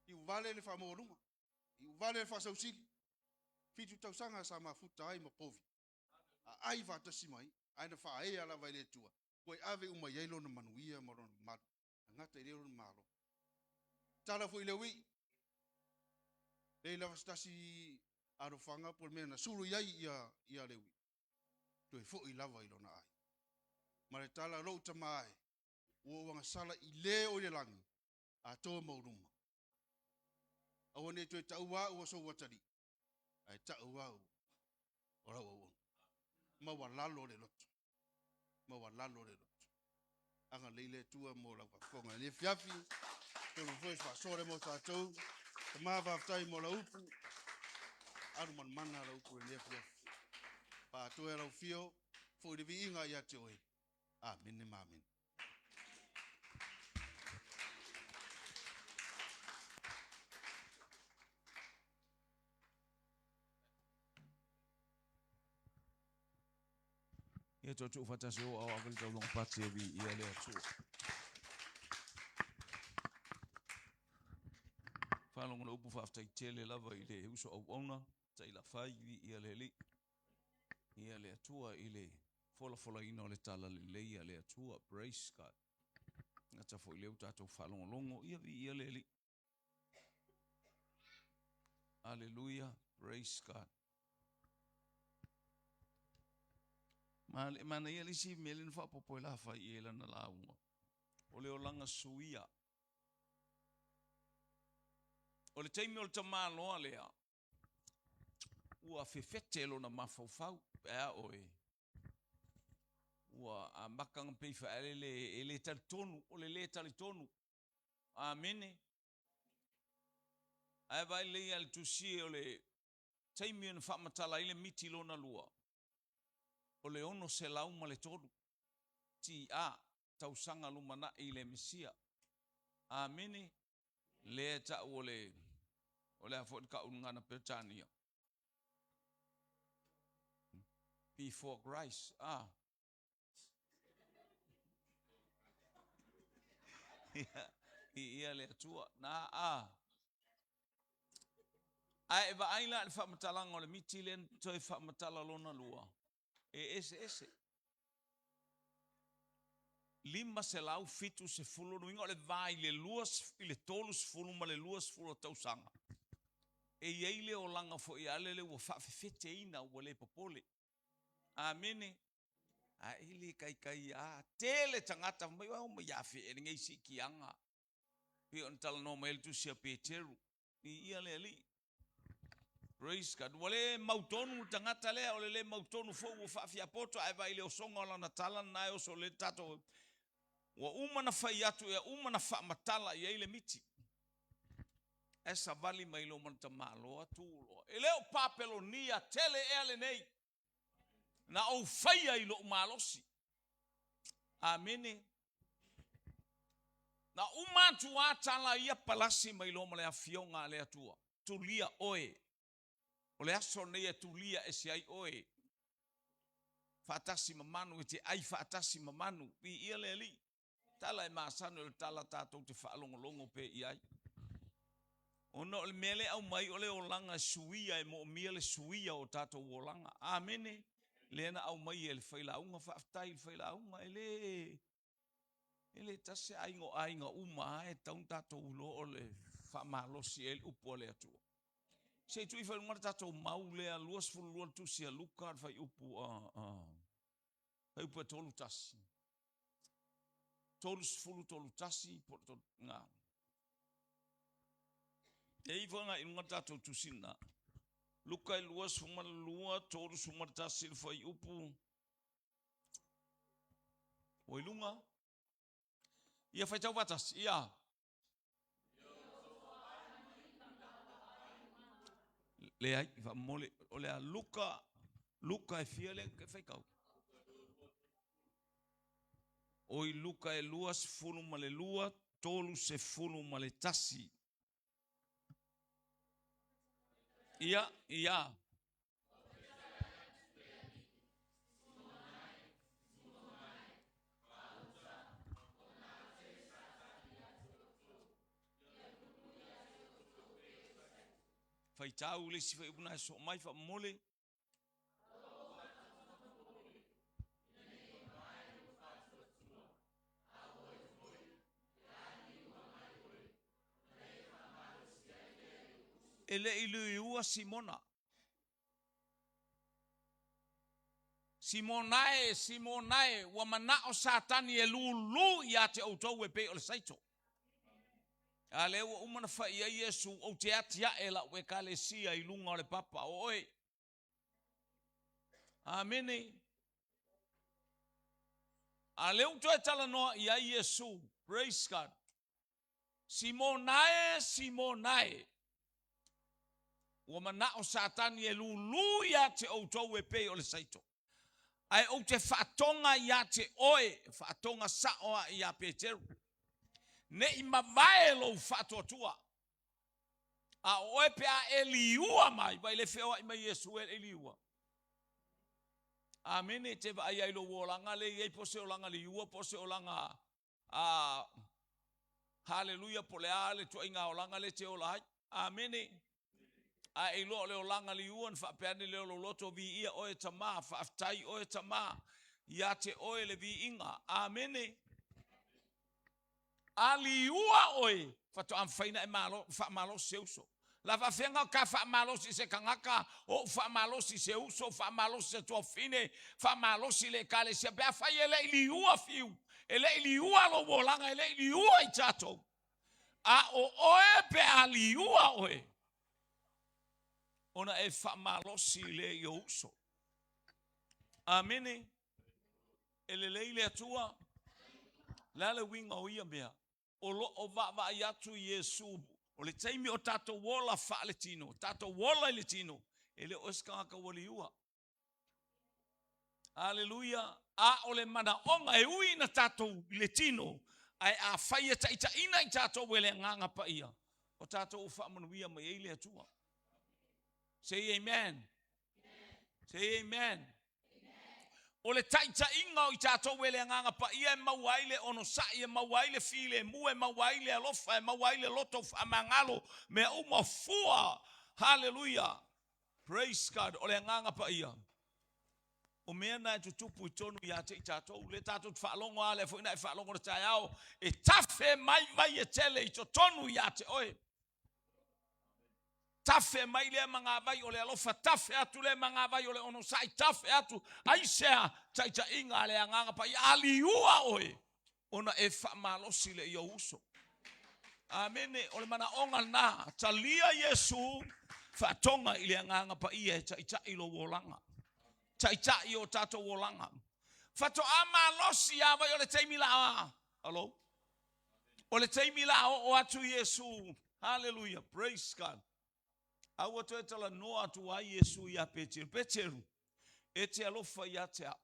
Speaker 4: I uvale le whamorunga. I uvale le whasausiki. Fitu tausanga sa mafuta ai ma povi. A ai whatasi mai. Ai na whae ala vai le tua. Koe ave uma yeilo na manuia marona madu. Ngata i reo na malo. Tala fu i le wi. Le lava stasi arofanga por mena suru iai ia le wi. Toi fo i lava i lona ai. Mare tala rou tamai. Ua wanga sala i le o le langi. A toa mauruma. Awane toi taua ua so watari. Ai taua u. Ora ua. Ma wa lalo le loto. Ma wa lalo le loto. Anga leile tua mo la wakonga. Le fiafi. Tolu voice wa sore mo tātou. Te maa whaftai mo la upu. Aru man mana la upu le fiafi. Pa toe rau fio. Fo i vi inga ia te oe. Amen ma amen.
Speaker 2: Ia tō whatasi o au awali tau long pati e vi ia lea tō. Whanonga na upu whaftai tele lava i le uso au auna, tai la whai vi ia le li. Ia lea tua i le fola ina le tala le leia le atua, praise God. Ngata fo leu tatou whalongolongo, ia vi ia le li. Hallelujah, praise God. Mana ia lisi melin fa popo la fa iela na launga. O le olanga suia. O le taimi o le tamaloa lea. Ua fefete lo na mafaufau. Ea oe. Ua a makanga peifa ele talitonu. O le talitonu. Amene. Ae vai lei al tusie o le taimi o na whamatala ile miti lo na lua. O le ono se lauma le tonu. Ti a tausanga lumana i le mesia. Amene. Le ta o le afot ka ungana petania. Before Christ. Ia le atua. Na Ai va aila le whamatalanga o le miti le toi whamatala lona lua. Ese. Lima se lau fitu se fulu nuinga o le vai le luas i le tolus fulu ma le luas fulu tausanga. Iei le o langa fo i ale le ua whawhewhete ina ua le popole. Amene. Ili kai tele tangata mai wa mai afi e ngai siki anga. Pi on tala no mai tu sia Peteru. Ia le ali. Praise God. Wale mautonu tangata le o le mautonu fo ua whawhia poto ai vai le o songa la na tala na o so le tato. Wa umana fai atu e umana fa matala ia ile miti. Esa vali mai lo manta malo atulo. Ele o papelo nia tele ele nei. Na o fai ai lo malosi. Amene. Na umatu atala ia palasi mai lo male afionga le atua. Tulia oe. Ole aso nei tulia esi ai oe. Fatasi mamanu ete ai fatasi mamanu. Pi ia le li. Tala e masano le tala tatou te whaalongolongo pe iai. Ono le mele au mai ole o langa suia e mo mia le suia o tatou o langa. Amene. Lena au mai e le whailaunga whaaftai le whailaunga. Ele tase ainga uma e taun tatou ulo o le whamalosi e upo le atua. Se tui whailunga tatou mau lea luas fulu luan tusia luka whai upu. Whai upu e tolu tasi. Tolus fulu tolu tasi poto ngā. E iwa ngā inunga tātou tusina. Luka e luas fumana lua, tolus fumana tasi whai upu. O ilunga. Ia whai tau watas, ia. Lea i wha mole, o lea luka e fia le ke whai kau. Oi luka e luas fulu ma le lua, tolu se fulu ma le tasi. Ia. Fai tau le si fai una so mai fa mole. Ele iluiua Simona. Simonae, wa manao satani e lulu ia te autou e pe o le saito. Ale ua umana fai ia Yesu o te atia e la ue kalesia i lunga o le papa o oe. Amene. Ale uto e tala noa ia Yesu. Praise God. Simonae. Wa manao satani e lulu ia te autou e pe o le saito. Ai o te whaatonga ia te oe, whaatonga saoa ia Peteru. Ne i mavae lo whaatotua. A oe pe a Eliua mai, vai le wheoa i mai Yesu e Eliua. Amene te va ai lo wolanga le ei pose o langa le iua, pose o langa hallelujah pole ale tu inga o langa le te o lai. Amene. A ilo le o langa li uan fa peane le o loto vi ia oe tama fa aftai oe tama ia te oe le vi inga. Amene. Ali ua oe. Fato amfaina e malo, fa malo se uso. Lava fenga ka fa malo si se kangaka, o fa malo si se uso, fa malo si se tuafine, fa malo si le kale se bea fa ele ili ua fiu. Ele ili ua lo wolanga, ele ili ua I tato. A o oe pe ali ua oe. Ona e fa malo si le yo uso. Amene. Ele leile atua. Lale winga o ia mea. O va yatu Yesu. O le taimi o tato wola fa le tino. Tato wola le tino. Ele oskanga ka woli ua. Hallelujah. A o le mana onga e ui na tato le tino. Ai a faia taita ina I tato wele nganga pa ia. O tato ufa manuia mai ele atua. Say amen. Say amen. O le taita inga I tato wele nganga pa ia mawaile ono saie mawaile file mue mawaile alofa mawaile loto amangalo me uma fua. Hallelujah. Praise God. O le nganga pa ia. O mea na tutupu I tonu ia te I tato le tato whaalongo ale fo ina I whaalongo le tai au e tafe mai vai e tele I tonu ia te oe. Tafe mai le mga vai o le alofa tafe atu le mga vai o le ono sai tafe atu aisea taita inga le anganga pa I aliua oe. Ona e whaamalosi le ia uso. Amene o le mana onga na talia Yesu whaatonga I le anganga pa ia taita ilo wolanga. Taita I o tato wolanga. Fato ama losi ava o le teimi la. Hello? O le teimi la o atu Yesu. Hallelujah. Praise God. Aua to etala no atu a Yesu ia peteru. Peteru. E te alofa ia te a.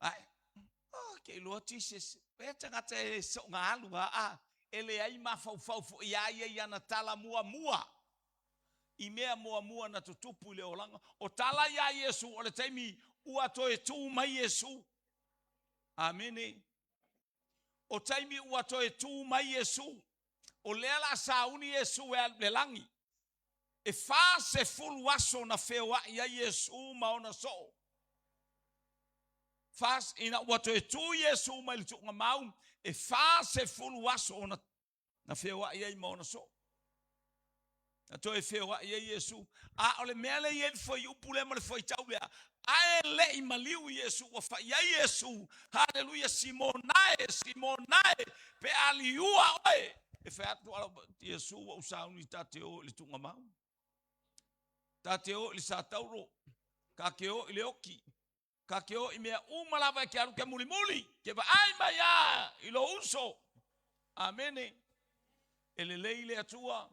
Speaker 2: Ai. Okay, Lord Jesus. Peta ngata e so ngā alua a. Ele ai mafau fau ia ia na tala mua. I mea mua na tutupu le olanga. O tala ia Yesu o le taimi ua to e tu mai Yesu. Amene. O taimi ua to e tu mai Yesu. O lela sauni Yesu e le langi. E fa se fulu aso na fewa ia Yesu maona so. Fas ina ua to e tu Yesu mai le tunga mau. E fa se fulu aso na fewa ia maona so. To e fewa ia Yesu a ole mele ye foi upule mo le foi taule a ele I maliu Yesu o fa ia Yesu hallelujah Simonae pe aliua oe e fa atu Yesu o sauni tateo le tunga mau tateo le satauro kakeo ile oki kakeo I mea umalava ke alu ke mulimuli ke va ai maya ilo uso amene ele leile atua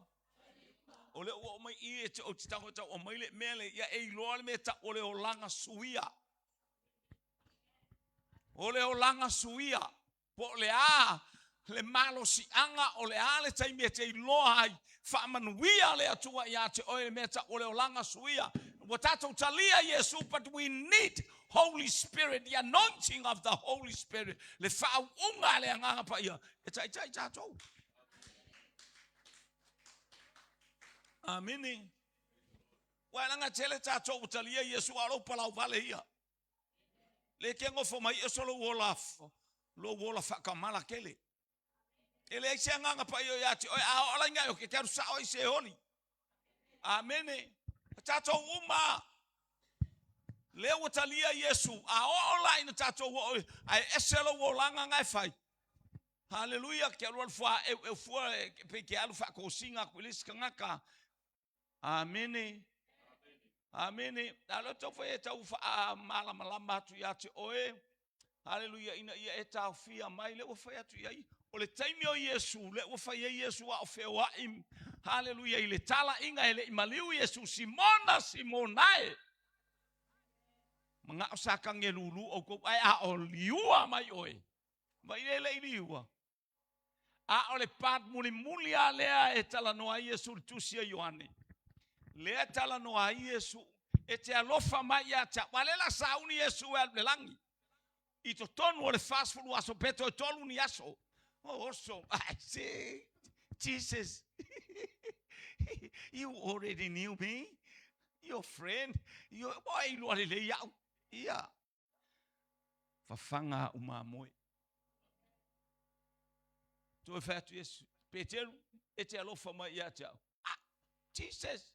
Speaker 2: ole o mai I te o titako ta o mai le mele ia e loa me ta ole o langa suia. Ole o langa suia. Po le a le malo si anga ole a le tai me te loa ai fa manuia le atua ia te ole me ta ole o langa suia. Watato talia Yesu, but we need Holy Spirit, the anointing of the Holy Spirit. Le fa unga le anga pa ia. E tai tato. Amini. Wala nga tele tato utalia Yesu alo pala vale ia. Le kengo fo mai eso lo wola fa kamala kele. Ele se nganga pa yo yati o ala nga yo ke taru sa o se honi. Amene. Tato uma. Le utalia Yesu a ola ina tato o ai eselo wolanga ngai fai. Hallelujah ke lo fa e fua pe ke alu fa ko singa kulis kangaka. Amene. Amene. Alo to foi eta ufa mala malamba tu ya te oe. Hallelujah ina ia eta fia mai le ufa ya tu ia. O le taimi o Yesu le ufa ia Yesu wa fe wa im. Hallelujah ile tala inga ele imaliu Yesu Simonae. Mga osaka ngelulu o ko ai a o liua mai oe. Mai ele liua. A ole pat muli alea etala no Yesu tusia Yohane. Le tala no a Yesu e te alofa mai ya ta walela sauni Yesu le langi I to tonu o le fast food aso peto e tolu ni aso so I say Jesus you already knew me your friend you boy lo le ya Ia. Fafanga umamoe. Tu e fatu Yesu. Peteru, ete alofa mai ia te au. Ah, Jesus.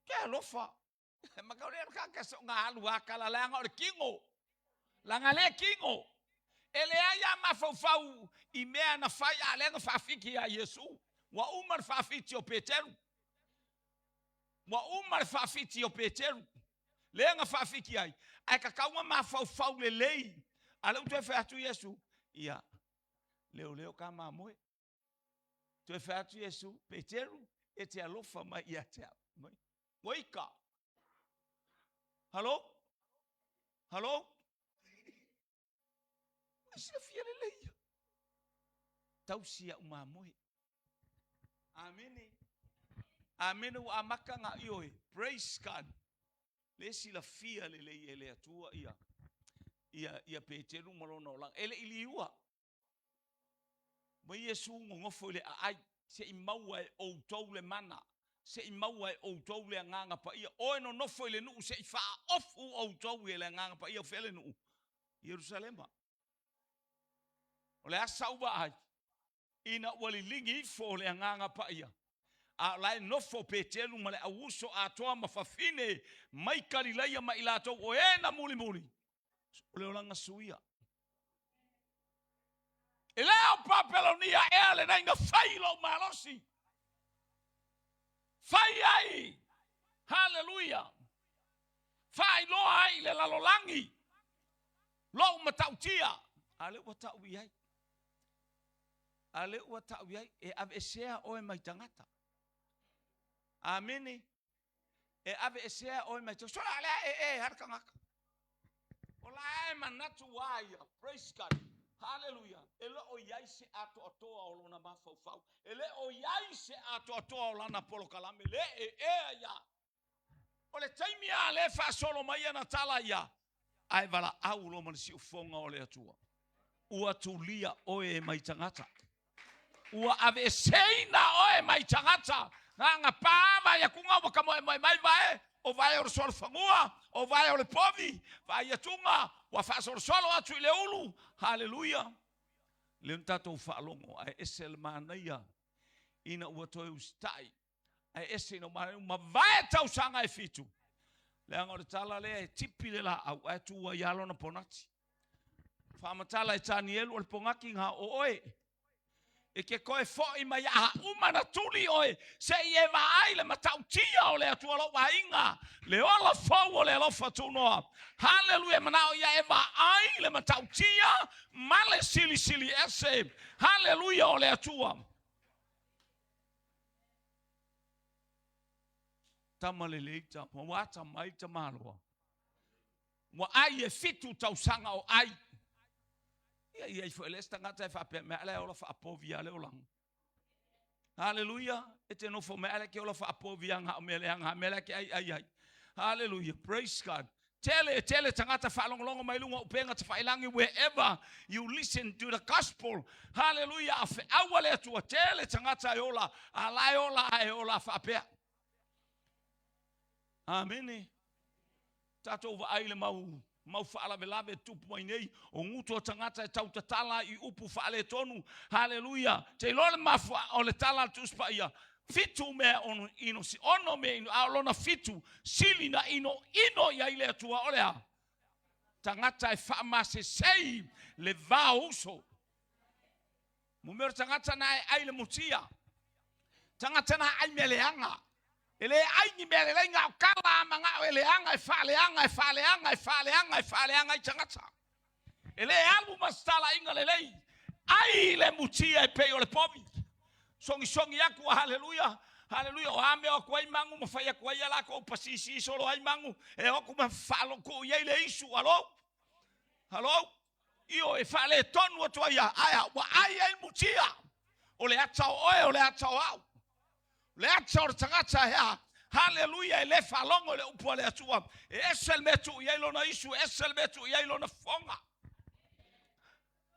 Speaker 2: Ke alofa. Makaure ka so nga alu akala langa o kingo. Langa le kingo. Ele aya mafau I mea na fai a lenga fafiki a Yesu. Wa umar fafiti o Peteru. Wa umar fafiti o Peteru. Lenga fafiki ai. Ai kakauma mafau le lei. Ale tu e fatu Yesu. Ia. Leo ka mamoe. Tu e fatu Yesu. Peteru ete alofa mai ia te au. Moika. Hallo? Hallo? Sia fia le lei. Tausia umamoe. Amene. Amene o amaka nga ioe. Praise God. Lesi la fia le lei ele atua ia. Ia Peteru malona o lang. Ele iliua. Mo Yesu ngofo le ai se imaua o tau le mana. Se imaua o tau le nganga pa ia. O no nofo le nu se ifa ofu o tau le nganga pa ia fele nu. Jerusalema. Ole asauba ai. Ina wali lingi fo le nganga pa ia. A lai nofo Peteru male awuso atoa mafafine mai karilaia mai lato o ena muli. Ole olanga suia. Eleo papelonia ele na inga failo malosi. Fai ai. Hallelujah. Fai lo ai le lalolangi. Lo matautia. Ale watau ai. Ale watau ai e avesea o mai tangata. Amini. E avesea o mai tangata. So ale harkangaka. Ola e manatu waya. Praise God. Hallelujah. Ele o yai se ato atoa o lona mafau. Ele o yai se ato atoa o lana polo kalame. Le ya. Ole taimia le fa solo mai na tala ya. Ai vala au lo man si ufonga o le atua. Ua tulia oe mai tangata. Ua ave seina oe mai tangata. Nga pama ya kunga waka mai vai. O vai o sol fangua, o vai o le povi, vai a tunga, wa fa sol solo atu le ulu. Hallelujah. Le tato fa longo ai esel manaia. Ina ua toi ustai. Ai ese no ma vai tau sanga e fitu. Le anga tala le tipi le la au atu wa yalo na ponati. Fa matala e tanielu o pongaki nga o oe. E ke koe fo I mai a umana tuli oe se I e ai le matautia o le atua lo wainga le ola fo o le lofa tunoa. Hallelujah manao ia e ai le matautia male sili ese. Hallelujah o le atua. Tamale leita mo wata mai tamaloa. Wa ai e fitu tausanga o ai. Ia foi lesta ngata fa pe me ala ola fa apovia le olang. Hallelujah. Ete no fo me ala ke ola fa apovia nga mele nga mele ke ai. Hallelujah. Praise God. Tele tangata fa longo mai lunga upenga te fa ilangi wherever you listen to the gospel. Hallelujah. Afe awale tu tele tangata yola ala yola fa pe. Amen. Tato over aile mau faala velave tupu mai nei o nguto tangata e tau tatala I upu faale tonu. Hallelujah. Te lole mafu o le tala tuspa ia. Fitu me ono ino si ono me ino alona fitu sili na ino ia ile atua olea. Tangata e fama se sei le vauso. Mumero tangata na e aile mutia. Tangata na ai meleanga. Ele ai ni mele nga kala manga ele anga e faleanga tangata. Ele albu mastala inga lelei. Ai le mutia e peo le povi. Songi yaku hallelujah. Hallelujah. O ame o kwai mangu mo fai kwai ala ko pasisi solo ai mangu e o kuma falo ko ye le isu Hello? Io e fale tonu to ya aya wa ai el mutia. O le atao o le atao au. Le atao tangata ya. Hallelujah. Ele falongo le upo le atua. Esel metu ye lo na isu esel metu ye lo na fonga.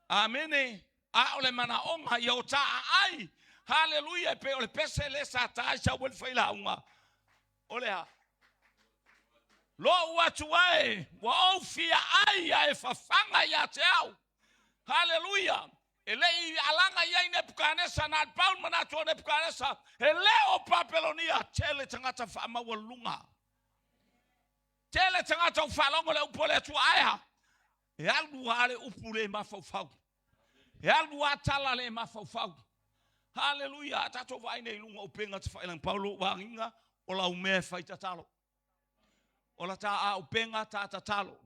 Speaker 2: Amene. A ole mana onga yota ai. Hallelujah. Pe ole pese le sa taisha wel faila unga. Ole ha. Lo watu wae waofia ai fafanga ya teo. Hallelujah. Ele alanga ya Nebukadnezar na Paul manato Nebukadnezar. Eleo Babilonia tele tangata fama walunga. Tele tangata ufalongo le upole tu aya. Yaldu wale upule mafofau. Yaldu watala le mafofau. Hallelujah. Atato vaine ilunga upenga tfailang Paulo wanginga ola umefa itatalo. Ola ta upenga ta tatalo.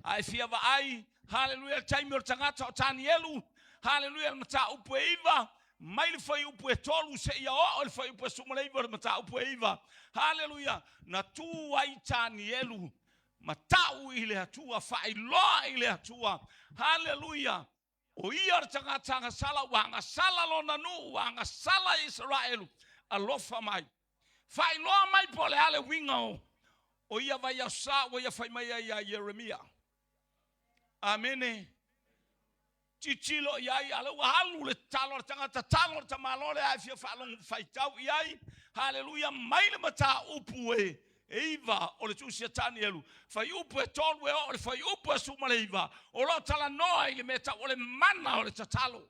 Speaker 2: Ai fiava ai. Hallelujah. Taimur tangata otanielu. Hallelujah. Mata upeiva. Maile foi upu tolu se ia o foi upu sumaleiva mata upeiva. Hallelujah. Na tu aitanielu. Matau ile hatua failoa ile hatua. Hallelujah. O ia tangata sala wanga sala lona nu wanga sala Israel alofa mai. Failoa mai pole ale winga o ia vai sa o ia fai mai ya Yeremia. Amene. Chichilo yai ala wahalu le talo tangata talo tamalole ai fia falong faitau yai. Hallelujah. Mai le mata upue. Eva o le tusia tanielu fa upu tolu e o le fa upu sumaleiva o lo tala noa ile meta o le mana o le tatalo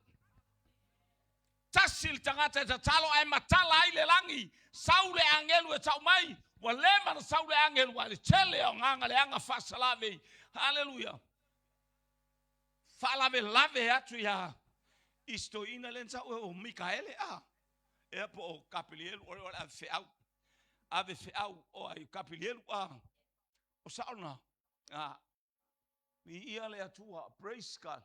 Speaker 2: tasil tangata tatalo ai matala ai le langi saule angelu e tau mai wa lema na saule angelu wa le tele o nganga le anga fasalave. Hallelujah. Falave lave atu ya isto ina lensa o Mikaele e po kapilielu o le feau ave feau o ai kapilielu o sauna mi ia le atua praise God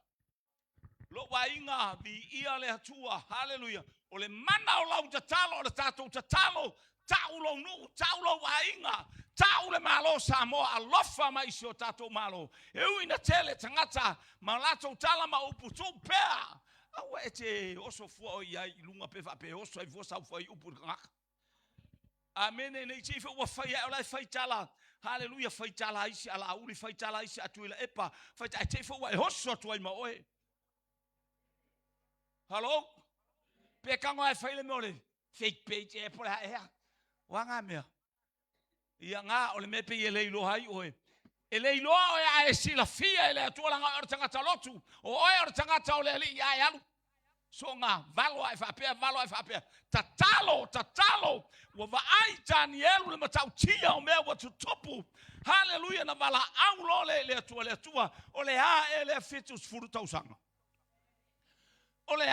Speaker 2: lo wainga mi ia le atua hallelujah o le mana o lau tatalo o le tatou tatalo taulo nu taulo wainga tau le malo samo alofa mai sio tatou malo eu ina tele tangata malato tala ma uputu pea awa ete oso fua o ia ilunga pe fa pe oso ai vosa foi upu ngaka. Amen. Nei chief wa fai ala fai tala. Hallelujah fai tala isi ala uli fai tala isi atuila epa fai ta chief wa hoso tu ai ma oe. Hello? Pe kango ai fai le mole. Fake page e por ha. Wanga me. Ia nga ole me pe ele lo hai oe. Ele lo ai sila fia ele tu la nga ortanga talotu. O oe ortanga tole ali ya yalu. Songa valo ai fa pe tatalo wa vai Daniel le matau tia o me wa tutopu. Hallelujah na vala aulo le tua ole ele fitus furu tausanga ole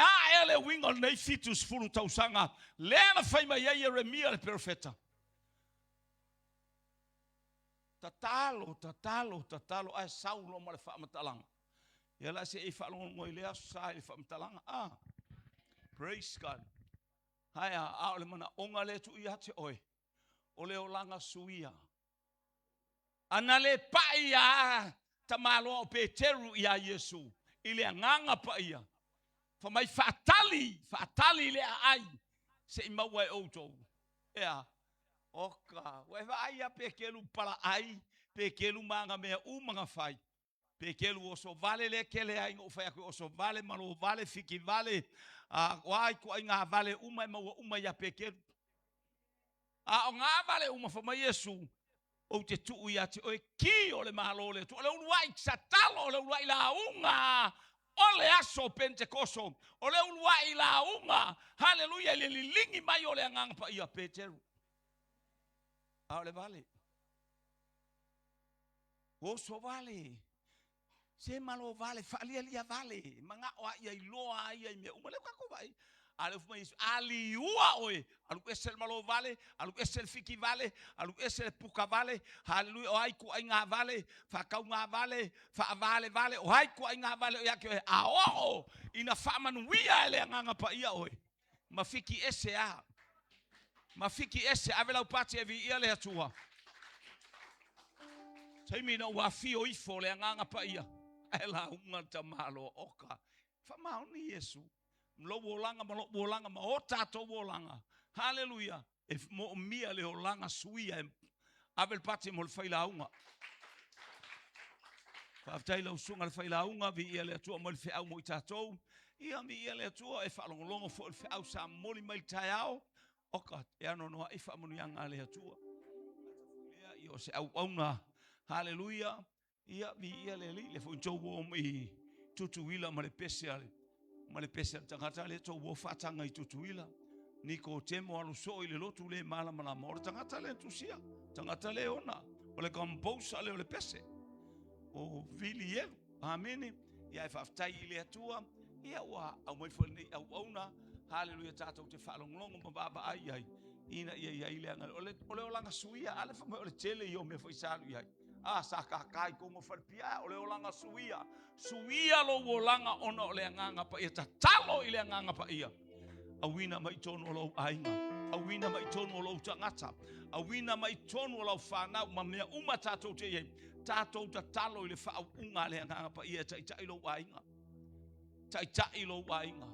Speaker 2: ele wingo nei fitus furu tausanga le na fai mai Yeremia le profeta tatalo ai saulo mo le fa matalanga ela se e falon mo ile sa e fa matalanga praise God. Haya ole mana onga le tu ia te oe. Ole o langa suia. Ana le paia tamalo o Peteru ia Yesu. Ile nganga paia. Fa mai fatali le ai. Se maua e auto. Ea. Oka. Wa vai a pekelu para ai. Pekelu manga mea manga fai. Pekelu oso vale le kele ai o fai ko oso vale malo vale fiki vale. Wai ko inga vale uma ya pekelu. O nga vale uma fa mai Yesu. O te tu ia te o ki o le malo le tu. O le uai satalo o le uai la unga. O le aso Pentekoso. O le uai la unga. Hallelujah le lingi mai o le nganga pa ia Peteru. O le vale. O so vale. Se malo vale, falia vale. Manga o ia iloa ia me umale kako vai. Ale fuma ali ua oe. Alu esel malo vale, alu esel fiki vale, alu esel puka vale. Hallelujah. O ai ku inga vale, fa kaunga vale, fa vale o ai ku inga vale o yake a o ina fa manuia ele nganga pa ia oe. Mafiki ese a. Mafiki ese avela upati evi ia le atua. Taimi no wa fio ifo le nganga pa ia. Ela unga tamalo oka. Fa mauni Yesu. Mlo wolanga ma o tato wolanga. Hallelujah. If mo mia le olanga suia avel pati mo faila unga. Fa taila usunga le faila unga vi ele tu mo fe au mo tato. Ia mi ele tu e fa longo fo fe au sa moli mai taiao. Oka e ano no e fa mo yanga le tu. i o se au auna. Hallelujah. Ia vi ia le fo tau o mi tutuila ma le pese ale. Ma le pese tangata le tau o fatanga I tutuila. Niko temo alu so I le lotu le mala mala mo tangata le tusia. Tangata le ona. O le kamposa le o le pese. O vili elu. Amen. Ia faftai ile atua. Ia wa au mai fo ni au auna. Hallelujah tatou te whalonglongo ma baba ai ai. Ina ia ile anga. Ole olanga suia. Ale fa ole tele I o me fo isalu iai. Sa kakai ko mo farpia ole olanga suia. Suia lo olanga ona ole nganga pa ia tatalo ile nganga pa ia. Awina mai tono lo ainga. Awina mai tono lo tangata. Awina mai tono lo fana ma me uma tatou te ye. Tatou tatalo ile fa unga le nganga pa ia tai lo ainga. Tai lo ainga.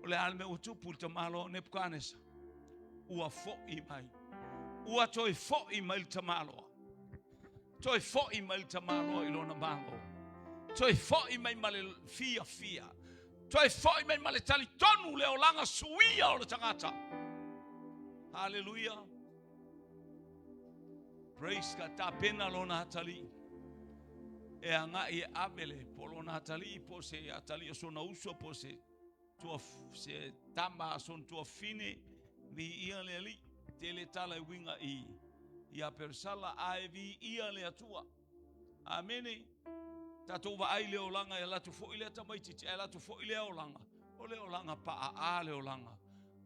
Speaker 2: Ole alme utupu te malo ne pukanesa. Ua fo I mai. Ua toi fo I mai te malo. Toi fo I mai te malo I lona malo. Toi fo I mai male fia. Toi fo I mai male tali tonu le olanga suia o le tangata. Hallelujah. Praise God. Ta pena lona atali. E anga I abele po lona atali po se atali o sona uso po se tua se tamba son tua fine vi ia le li tele tala winga ia persala aivi ia le atua. Amene. Tatou wa ai le olanga e latu fo ile tamai titi e latu fo ile olanga. O le olanga pa a le olanga.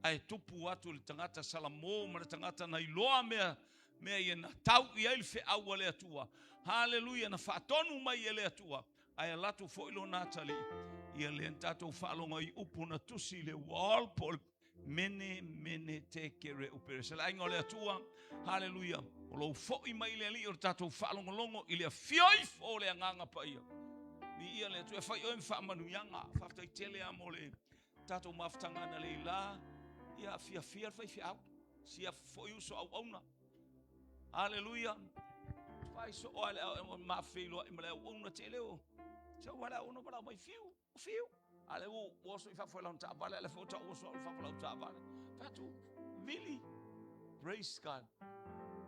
Speaker 2: Ai tupu atu le tangata salamo ma le tangata na iloa mea ia na tau I ai fe au le atua. Hallelujah na fatonu mai le atua. Ai latu fo ilo natali. Ia le tatou whalonga I upu na tusi le walpole. Mene te kere upere. Sela ingo le atua. Hallelujah. O lo fo I mai le li o tatou whalonga longo I le fioi fo le anganga pa ia. Ni ia le atua. E fai oem wha manu yanga. Whaftai tele amo le tatou maftanga na le la. Ia fia fai au. Sia fo I uso au auna. Hallelujah. Fai so o ale mafilo I male au auna te leo. Sa wala uno para mai fiu. Ale o oso I fa foi la ta vale ale fo ta oso fa foi la ta vale. Fatu vili. Praise God.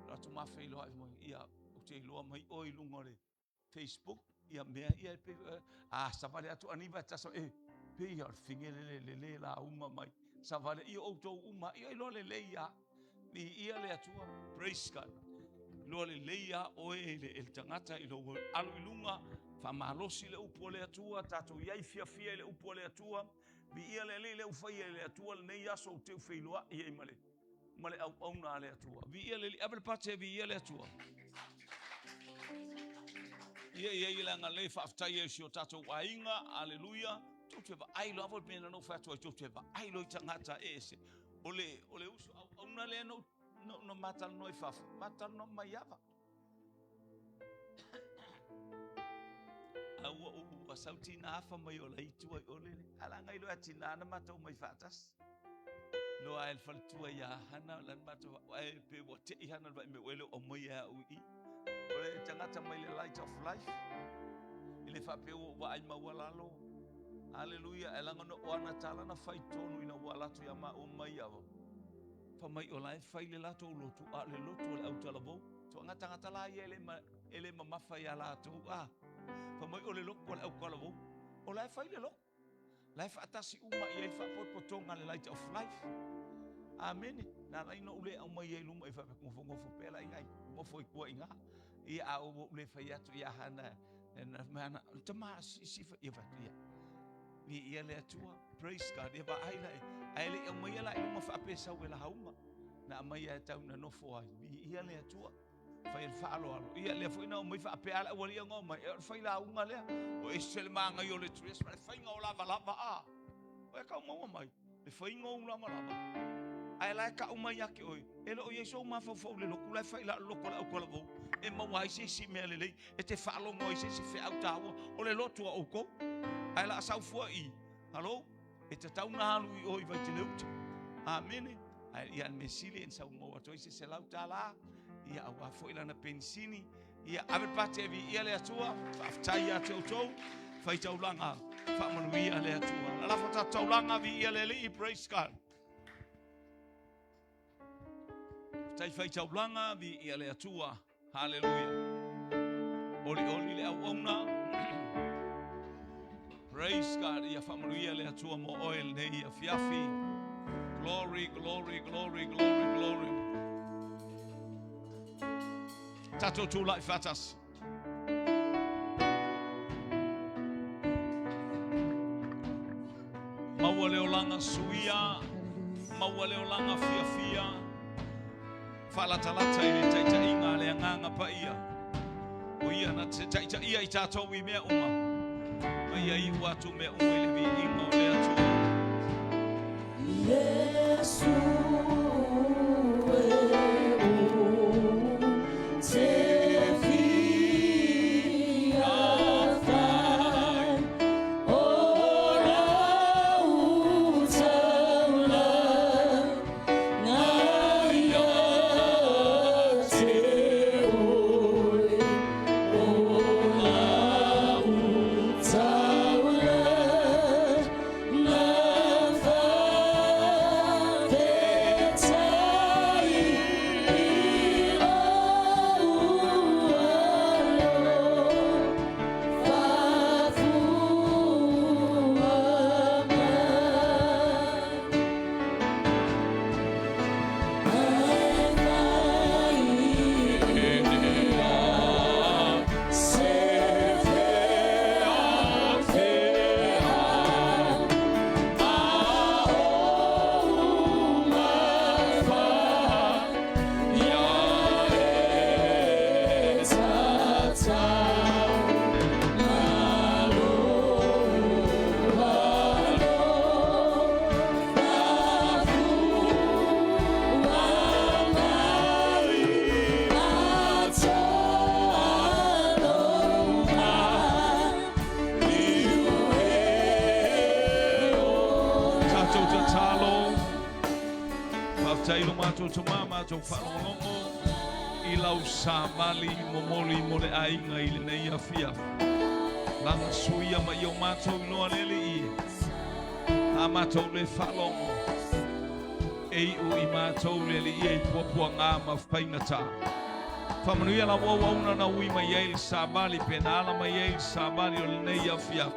Speaker 2: La tu mafilo ai mo ia o te loa mai o I lungore. Facebook ia mea ia pe sa vale atu aniva ta so pe ia fingele le la uma mai. Sa vale ia o to uma ia lo le ia. Ni ia le atua. Praise God. Lo le ia o el tangata I lo alu ilunga. Famalosi le upo le atua, tatou iai fia le upo le atua, vi ia le ufai le atua, le nei aso teu feiloa, iai male au auna le atua. Vi ia le abel pate vi ia le atua. Ia langa le whaaftai e si o tatou ainga, aleluia, tau te wa ailo, avot mena no whatua, tau te wa ailo I tangata e se. Ole uso, auna le no matal no I whafu, matal no mai ava. Ua sautina afa mai o leitua I ole alanga ilo atina na matau mai fatas no ai faltua ia hana lan matau ai pe wo te hana vai me wele o mai a ui ole tangata mai le light of life ile fa pe wa ai mawalalo hallelujah elanga no ona tala na fai tonu ina wala tu ya ma o mai ava fa mai o lai fai le lato lotu a le lotu le autalabo to ngata la ele mafa ya la tu fa mai ole loko le au kalavo o lai fai le loko lai fa atasi uma I fa potonga le light of life amen na lai no ule au mai ai luma I fa ngofo pela ai mo foi ko inga I au ule fa ya tu ya hana na mana tama si fa ia ni ia le atua praise God ia ba ai le au mai la luma fa pesa wela hauma na mai ai tau na no fo ai ia le atua fai el falo ia le foi no mai fa pe ala wali ngo mai fai la unga le o esel manga yo le tres mas fai ngo lava o ka mo mai le fai ngo lava ai la ka uma ya ke oi ele o yeso ma fo le loku la fai la loku la ko lavo e mo wai si me le e te falo ngo si fe auta o le lotu o ko ai la sa fo I hallo e te tau na halu I oi vai te leut amen ai ia mesili en sa mo to se lauta la ia au fo ila na pensini ia ave pate vi ia le atua aftai ya toto fai taulanga fa manui ia le atua la fa taulanga vi ia le praise God Taifai taulanga vi ia le atua. Hallelujah. Oli le auna. Praise God. Ia whamanuia le atua mo oil nei ia fiafi. Glory, glory, glory, glory, glory. Tato tu lai fatas. Maua leo langa suia. Maua leo langa fiafia. Falatalata ili taita inga le anganga pa ia. O ia na taita ia i tatou I mea uma. Ia I watu mea uma ili vi inga o le atua.
Speaker 3: Yesu
Speaker 2: Tailo mato to mama to whanongo I lau sa mali momoli mole ainga I le nei a fia. Langa suia ma I o mato noa lele I. Ha mato le whalongo. E u I mato lele I puapua ngā ma whaingata. Whamanuia la wawauna na ui mai ei sa mali penala mai ei sa mali o le nei a fia.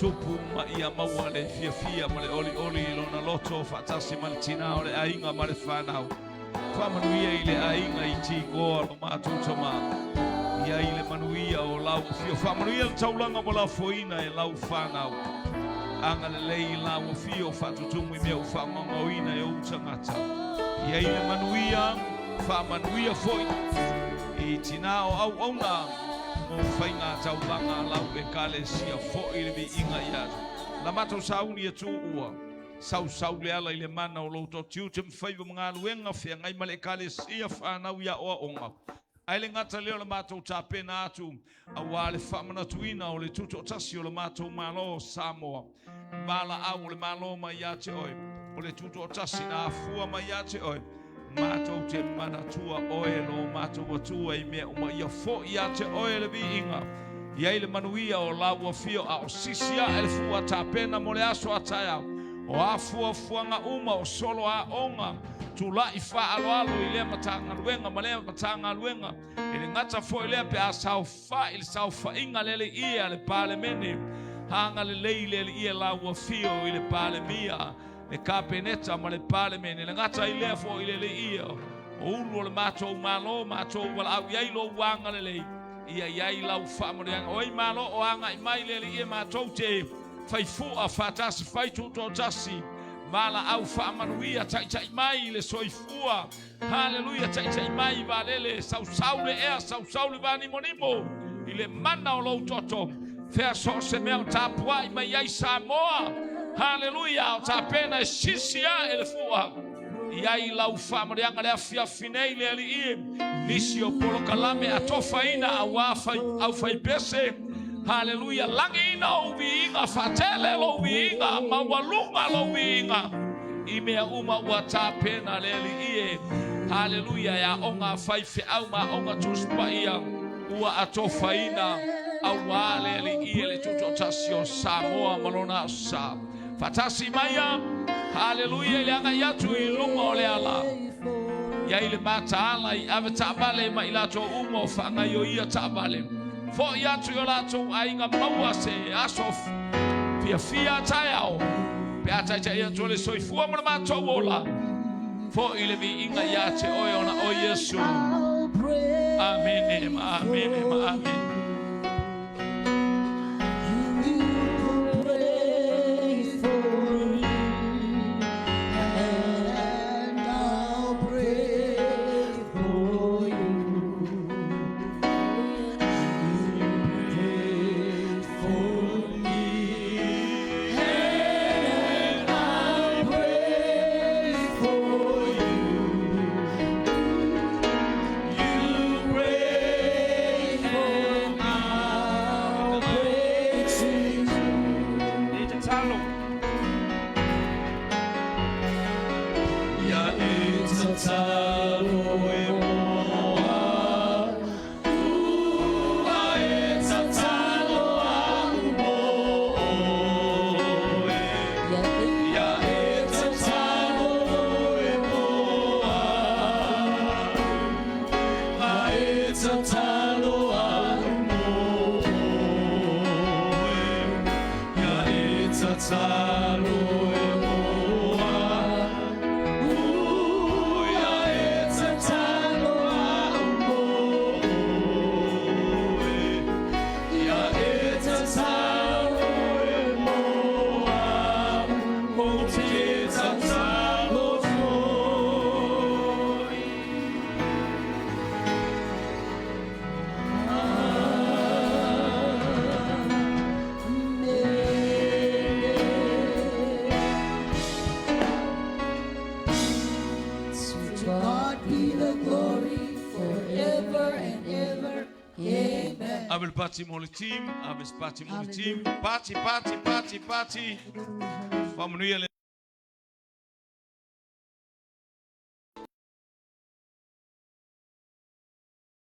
Speaker 2: Tupu ma ia maua le fia ma le oli lona loto fatasi ma le tina o le ainga ma le whanau. Whamanuia I le ainga I ti goa lo mātou toma. Ia I le manuia o lau fio. Whamanuia le taulanga mo la foina e lau whanau. Anga le lei lau fio fatutumu I mea u whamangauina e o tangata. Ia I le manuia, whamanuia foi. I tina o au auna. Mo whainga taulanga lau e kale sia fo I le vi inga ia. La mato sauni e tu ua. Sau le ala I le mana o loto tiu te mwhaiva mga luenga whia ngai male kale sia whanau ia oa onga. Ai le ngata leo la mato ta pena atu. A wale whamana tuina o le tuto tasi o le mato malo Samoa. Mala au le malo ma ia te oi. O le tuto tasi na afua ma ia te oi. Mato te manatua oe lo mato watua I mea uma ia fo ia te oe le vi inga. Ia le manuia o laua fio a o sisia ele fua ta pena mo le aso ataya. O a fuanga uma o solo a onga. Tu la I wha alo I le matanga luenga ma le matanga luenga. Ele ngata fo I le pe a sau wha il sau wha inga lele ia le pale mene. Hanga le lele ia laua fio I le pale mia. Le kapeneta ma le pale mene le ngata I lea fo I le ia o ulu le matou malo matou wala au iai lo wanga le lei ia iai lau whamoreanga oi malo o anga I mai le ia matou te whaifua whatasi whaituto tasi mala au whamanuia tai mai le soifua hallelujah tai mai valele sau le ea sau le vani monimo I le mana o lo toto fea so se mea tapua I mai iai Samoa hallelujah o ta pena sisia ele fua iai lau whamareanga lea fiafinei le ali I nisi o polo kalame a tofaina a wafai au fai pese hallelujah langi ina o viinga fatele lo viinga mawalunga lo viinga I mea uma ua ta pena le ali hallelujah ya onga fai fe au ma onga tuspa ia ua a tofaina a wale ali le tuto tasio Samoa malona sa fatasi maya hallelujah le anga yatu I lunga o le ala ia ile mataala I ave tabale ma ilato umo fanga yo ia tabale fo ia tu yo lato ainga maua se asof fia taiao pe ata ia tole soifua mo ma to wola fo ile vi inga ia te oiona o Yesu amen amen Abel party mole team, Abel party mole team, party. Vamos